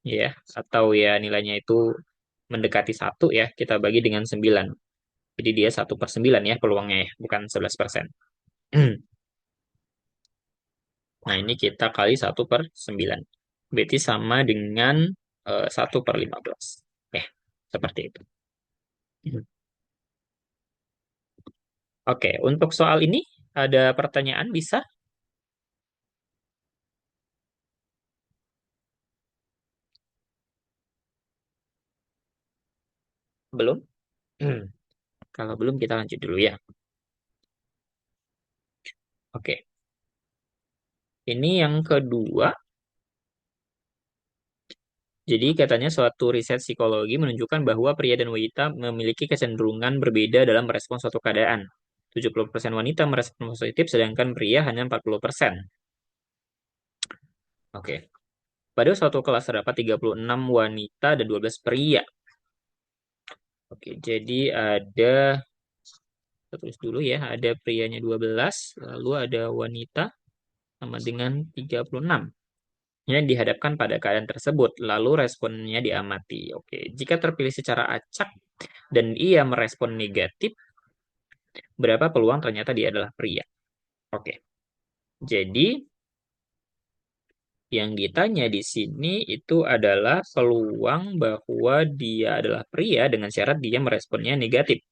ya. Atau ya nilainya itu mendekati satu ya. Kita bagi dengan 9. Jadi dia 1/9 ya peluangnya ya. Bukan 11%. Nah, ini kita kali 1/9. Berarti sama dengan 1/15. Ya, seperti itu. Oke, untuk soal ini ada pertanyaan bisa? Belum? Kalau belum kita lanjut dulu ya. Oke, ini yang kedua. Jadi katanya suatu riset psikologi menunjukkan bahwa pria dan wanita memiliki kecenderungan berbeda dalam merespons suatu keadaan. 70% wanita merespon positif, sedangkan pria hanya 40%. Oke. Pada suatu kelas terdapat 36 wanita dan 12 pria. Oke, jadi ada, kita tulis dulu ya, ada prianya 12, lalu ada wanita sama dengan 36. yang dihadapkan pada keadaan tersebut, lalu responnya diamati. Oke, jika terpilih secara acak dan ia merespon negatif, berapa peluang ternyata dia adalah pria? Oke, jadi yang ditanya di sini itu adalah peluang bahwa dia adalah pria dengan syarat dia meresponnya negatif.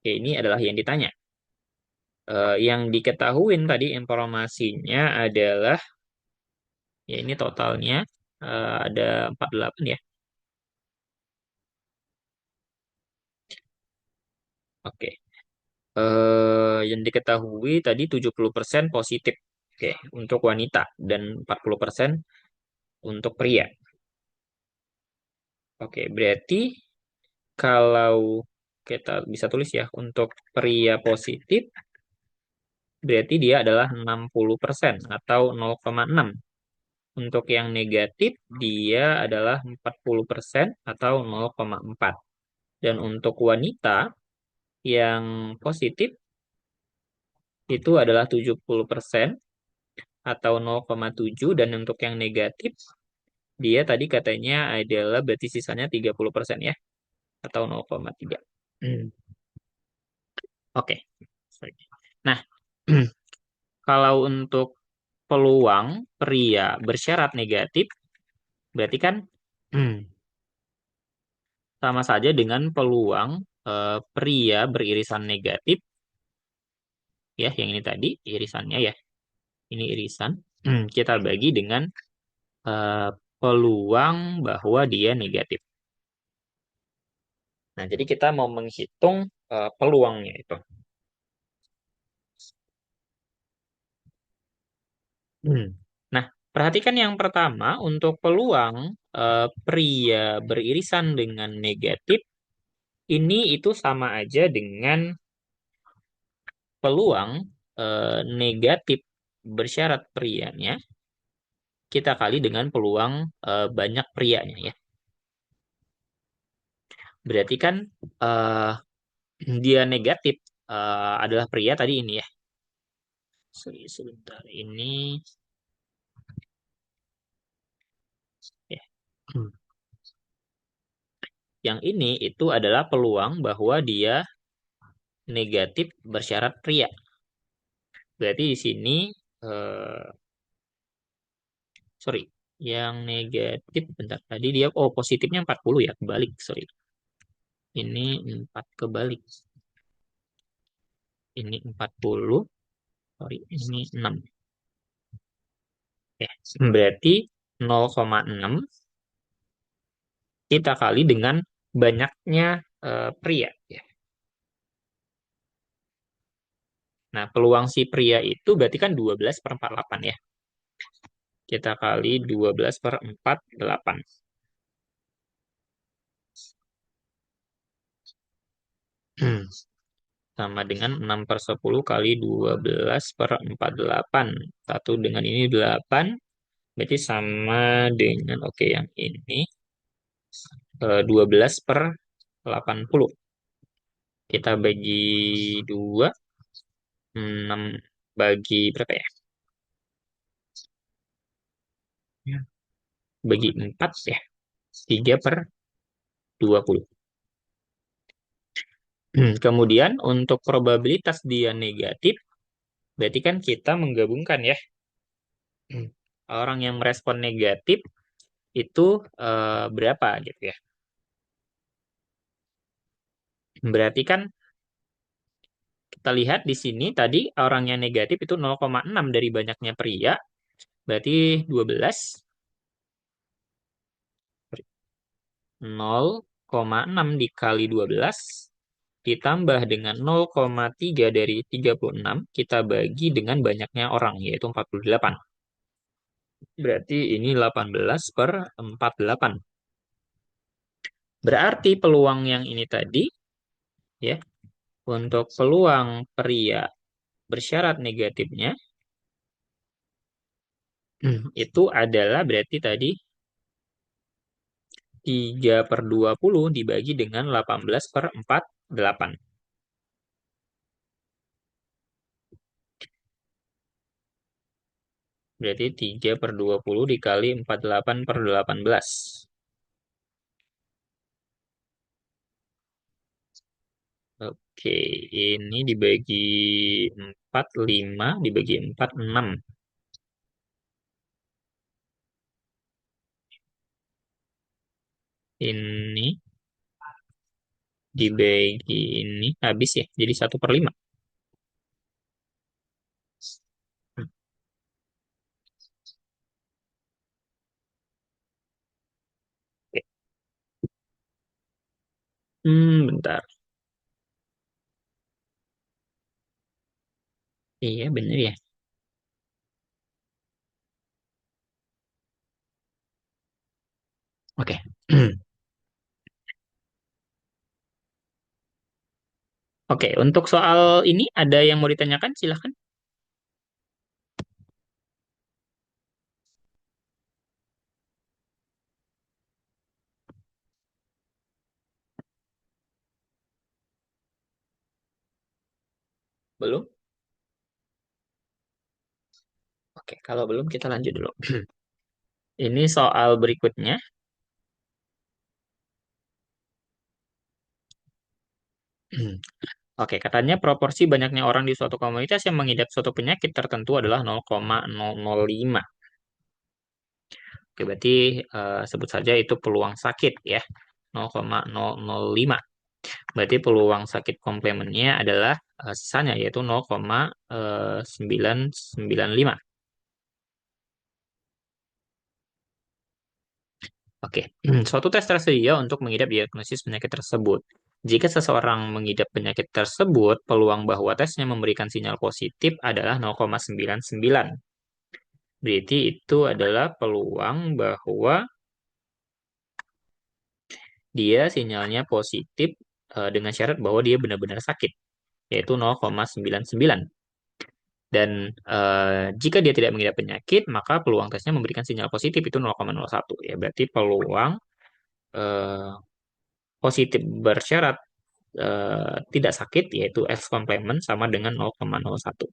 Oke, ini adalah yang ditanya. Yang diketahui tadi informasinya adalah, ya ini totalnya ada 48 ya. Oke. Yang diketahui tadi 70% positif. Oke, untuk wanita dan 40% untuk pria. Oke, berarti kalau kita bisa tulis ya, untuk pria positif, berarti dia adalah 60% atau 0,6. Untuk yang negatif, dia adalah 40% atau 0,4. Dan untuk wanita yang positif, itu adalah 70% atau 0,7. Dan untuk yang negatif, dia tadi katanya adalah berarti sisanya 30% ya, atau 0,3. Hmm, Oke. Sorry. Nah, kalau untuk peluang pria bersyarat negatif, berarti kan hmm, sama saja dengan peluang pria beririsan negatif, ya, yang ini tadi irisannya ya, ini irisan. Kita bagi dengan eh, peluang bahwa dia negatif. Nah, jadi kita mau menghitung peluangnya itu. Hmm. Nah, perhatikan yang pertama untuk peluang pria beririsan dengan negatif ini itu sama aja dengan peluang negatif bersyarat prianya kita kali dengan peluang banyak prianya ya. Berarti kan eh, dia negatif adalah pria tadi ini ya. Sebentar ini ya. Yang ini itu adalah peluang bahwa dia negatif bersyarat pria. Berarti di sini eh, sorry, yang negatif bentar tadi dia positifnya 40 ya, kebalik, sorry. Ini 4 kebalik. Ini 40, sorry, ini 6. Ya, berarti 0,6 kita kali dengan banyaknya pria ya. Nah, peluang si pria itu berarti kan 12 per 48 ya. Kita kali 12 per 48. Sama dengan 6 per 10 kali 12 per 48. Satu dengan ini 8. Berarti sama dengan, oke, yang ini 12 per 80. Kita bagi 2, 6 bagi berapa ya? Ya. Bagi 4 ya. 3 per 20. Kemudian untuk probabilitas dia negatif, berarti kan kita menggabungkan ya. Orang yang merespon negatif itu berapa gitu ya. Berarti kan kita lihat di sini tadi orang yang negatif itu 0,6 dari banyaknya pria, berarti 12, 0,6 dikali 12 ditambah dengan 0,3 dari 36 kita bagi dengan banyaknya orang yaitu 48. Berarti ini 18 per 48. Berarti peluang yang ini tadi ya, untuk peluang pria bersyarat negatifnya itu adalah berarti tadi 3/20 dibagi dengan 18 per 48. Berarti 3 per 20 dikali 48 per 18. Oke, ini dibagi 4 5 dibagi 4 6. Ini dibagi ini habis ya, jadi 1/5. Oke. Bentar. Iya, bener ya. Oke. Oke, untuk soal ini ada yang mau ditanyakan? Silahkan. Belum? Oke, kalau belum kita lanjut dulu. Ini soal berikutnya. Oke, katanya proporsi banyaknya orang di suatu komunitas yang mengidap suatu penyakit tertentu adalah 0,005. Oke, berarti sebut saja itu peluang sakit ya. 0,005. Berarti peluang sakit komplemennya adalah sisanya yaitu 0,995. Oke, suatu tes tersedia untuk mengidap diagnosis penyakit tersebut. Jika seseorang mengidap penyakit tersebut, peluang bahwa tesnya memberikan sinyal positif adalah 0,99. Berarti itu adalah peluang bahwa dia sinyalnya positif dengan syarat bahwa dia benar-benar sakit, yaitu 0,99. Dan jika dia tidak mengidap penyakit, maka peluang tesnya memberikan sinyal positif itu 0,01. Ya, berarti peluang eh, positif bersyarat tidak sakit, yaitu X komplement sama dengan 0,01.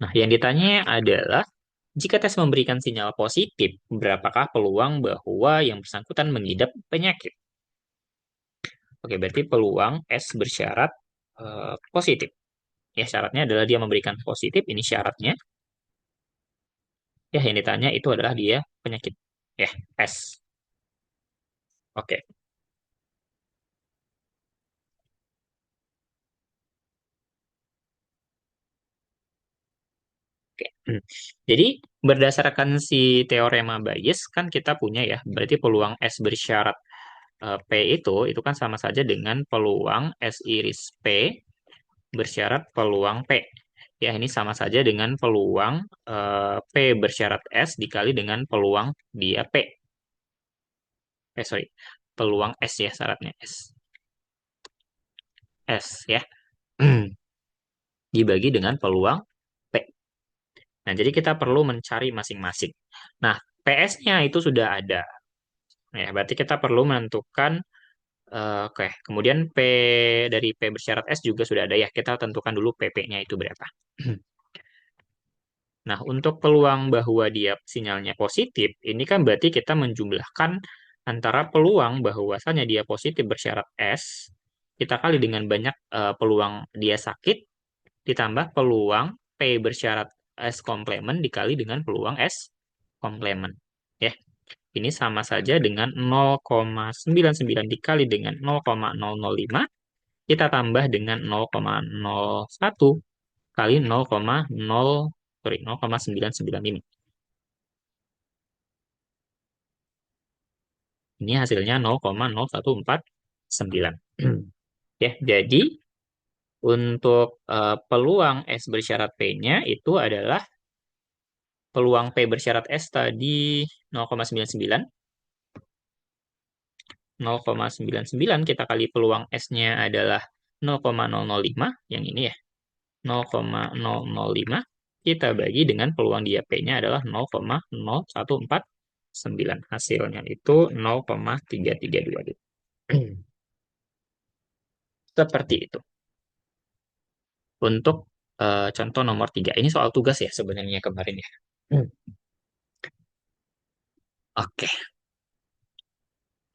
Nah, yang ditanya adalah, jika tes memberikan sinyal positif, berapakah peluang bahwa yang bersangkutan mengidap penyakit? Oke, berarti peluang S bersyarat positif. Ya, syaratnya adalah dia memberikan positif, ini syaratnya. Ya, yang ditanya itu adalah dia penyakit. Ya, S. Oke. Oke. Jadi, berdasarkan si teorema Bayes, kan kita punya ya, berarti peluang S bersyarat P itu kan sama saja dengan peluang S iris P bersyarat peluang P. Ya, ini sama saja dengan peluang P bersyarat S dikali dengan peluang dia P. Sorry, peluang S ya syaratnya S. S ya. Dibagi dengan peluang P. Nah, jadi kita perlu mencari masing-masing. Nah, PS-nya itu sudah ada. Ya, berarti kita perlu menentukan oke, kemudian P dari P bersyarat S juga sudah ada ya. Kita tentukan dulu PP-nya itu berapa. Nah, untuk peluang bahwa dia sinyalnya positif, ini kan berarti kita menjumlahkan antara peluang bahwasannya dia positif bersyarat S, kita kali dengan banyak peluang dia sakit, ditambah peluang P bersyarat S komplement dikali dengan peluang S komplement. Ya, ini sama saja dengan 0,99 dikali dengan 0,005, kita tambah dengan 0,01 kali 0,0 sorry 0,995. Ini hasilnya 0,0149. Ya, jadi untuk peluang S bersyarat P-nya itu adalah peluang P bersyarat S tadi 0,99. 0,99 kita kali peluang S-nya adalah 0,005, yang ini ya. 0,005 kita bagi dengan peluang dia P-nya adalah 0,0149. Hasilnya itu 0,332. Seperti itu. Untuk Contoh nomor 3. Ini soal tugas ya sebenarnya kemarin ya. Hmm. Oke,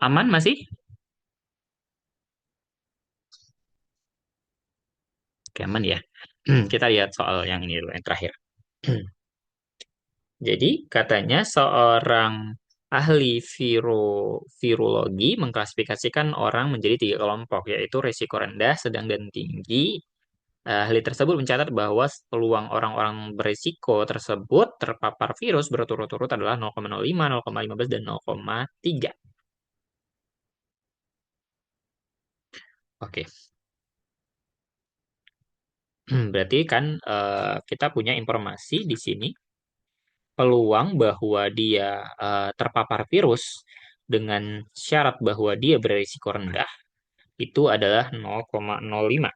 aman masih? Oke, aman ya. Kita lihat soal yang ini dulu, yang terakhir. Jadi katanya seorang ahli virologi mengklasifikasikan orang menjadi 3 kelompok, yaitu risiko rendah, sedang, dan tinggi. Ahli tersebut mencatat bahwa peluang orang-orang berisiko tersebut terpapar virus berturut-turut adalah 0,05, 0,15, dan 0,3. Oke, berarti kan kita punya informasi di sini peluang bahwa dia terpapar virus dengan syarat bahwa dia berisiko rendah itu adalah 0,05.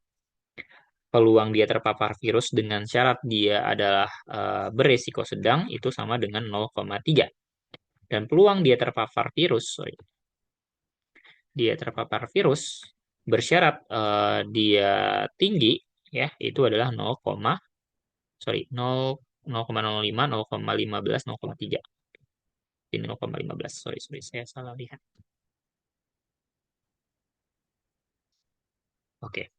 Peluang dia terpapar virus dengan syarat dia adalah berisiko sedang itu sama dengan 0,3. Dan peluang dia terpapar virus, sorry, dia terpapar virus bersyarat dia tinggi ya itu adalah 0, sorry 0 0,05, 0,15, 0,3. Ini 0,15. Sorry, sorry, saya salah lihat. Oke.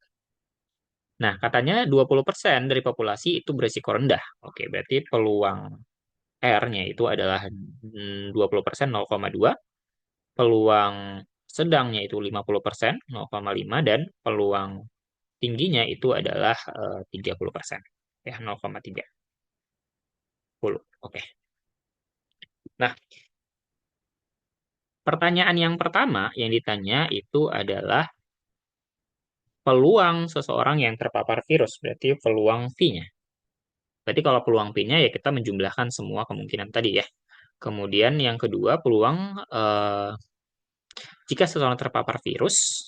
Nah, katanya 20% dari populasi itu berisiko rendah. Oke, berarti peluang R-nya itu adalah 20%, 0,2. Peluang sedangnya itu 50%, 0,5. Dan peluang tingginya itu adalah 30%. Ya, 0,30. Oke. Nah, pertanyaan yang pertama yang ditanya itu adalah peluang seseorang yang terpapar virus, berarti peluang V-nya. Berarti kalau peluang P-nya ya kita menjumlahkan semua kemungkinan tadi ya. Kemudian yang kedua peluang jika seseorang terpapar virus,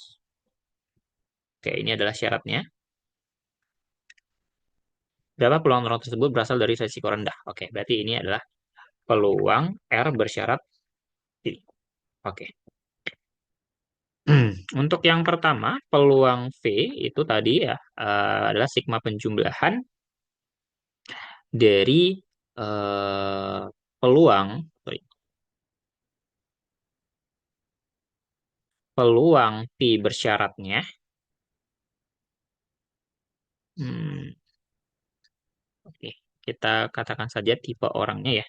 oke ini adalah syaratnya. Berapa peluang orang tersebut berasal dari resiko rendah? Oke, berarti ini adalah peluang R bersyarat P. Oke. Untuk yang pertama, peluang V itu tadi ya adalah sigma penjumlahan dari peluang, sorry, peluang P bersyaratnya. Hmm, oke, kita katakan saja tipe orangnya ya.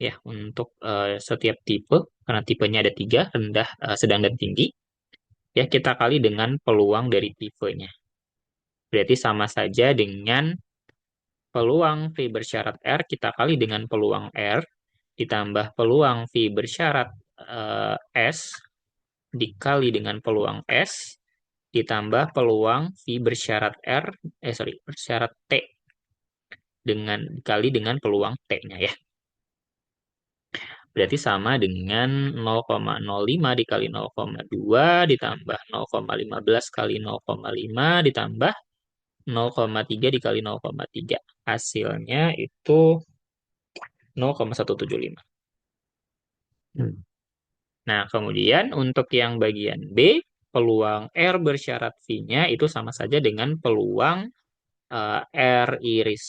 Ya, untuk setiap tipe, karena tipenya ada 3, rendah, sedang, dan tinggi, ya kita kali dengan peluang dari tipenya. Berarti sama saja dengan peluang V bersyarat R, kita kali dengan peluang R, ditambah peluang V bersyarat S, dikali dengan peluang S, ditambah peluang V bersyarat R, sorry, bersyarat T, dengan dikali dengan peluang T-nya ya. Berarti sama dengan 0,05 dikali 0,2 ditambah 0,15 kali 0,5 ditambah 0,3 dikali 0,3. Hasilnya itu 0,175. Nah, kemudian untuk yang bagian B, peluang R bersyarat V-nya itu sama saja dengan peluang R iris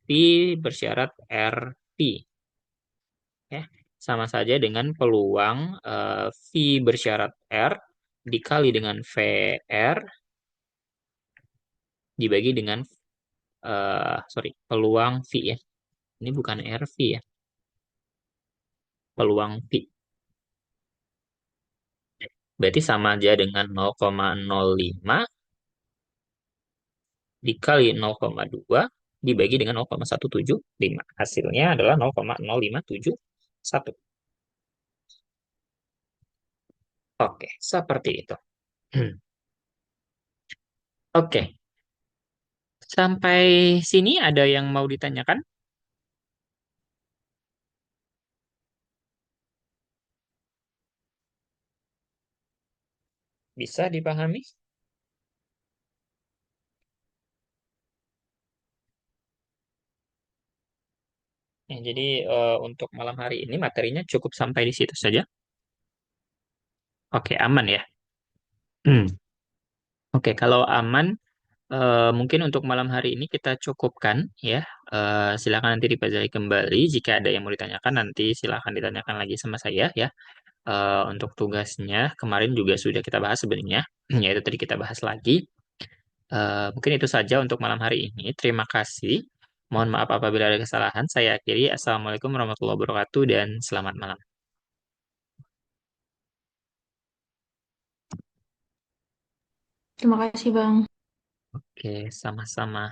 V bersyarat RV. Ya, sama saja dengan peluang V bersyarat R dikali dengan VR dibagi dengan sorry, peluang V ya. Ini bukan RV ya, peluang V. Berarti sama aja dengan 0,05 dikali 0,2 dibagi dengan 0,175. Hasilnya adalah 0,0571. Oke, seperti itu. Oke, sampai sini ada yang mau ditanyakan? Bisa dipahami? Ya, jadi untuk malam hari ini materinya cukup sampai di situ saja. Oke, aman ya. Oke, kalau aman, Mungkin untuk malam hari ini kita cukupkan ya. Silakan nanti dipelajari kembali. Jika ada yang mau ditanyakan, nanti silakan ditanyakan lagi sama saya ya. Untuk tugasnya kemarin juga sudah kita bahas sebenarnya, yaitu tadi kita bahas lagi. Mungkin itu saja untuk malam hari ini. Terima kasih. Mohon maaf apabila ada kesalahan. Saya akhiri. Assalamualaikum warahmatullahi wabarakatuh dan selamat malam. Terima kasih, Bang. Oke, sama-sama.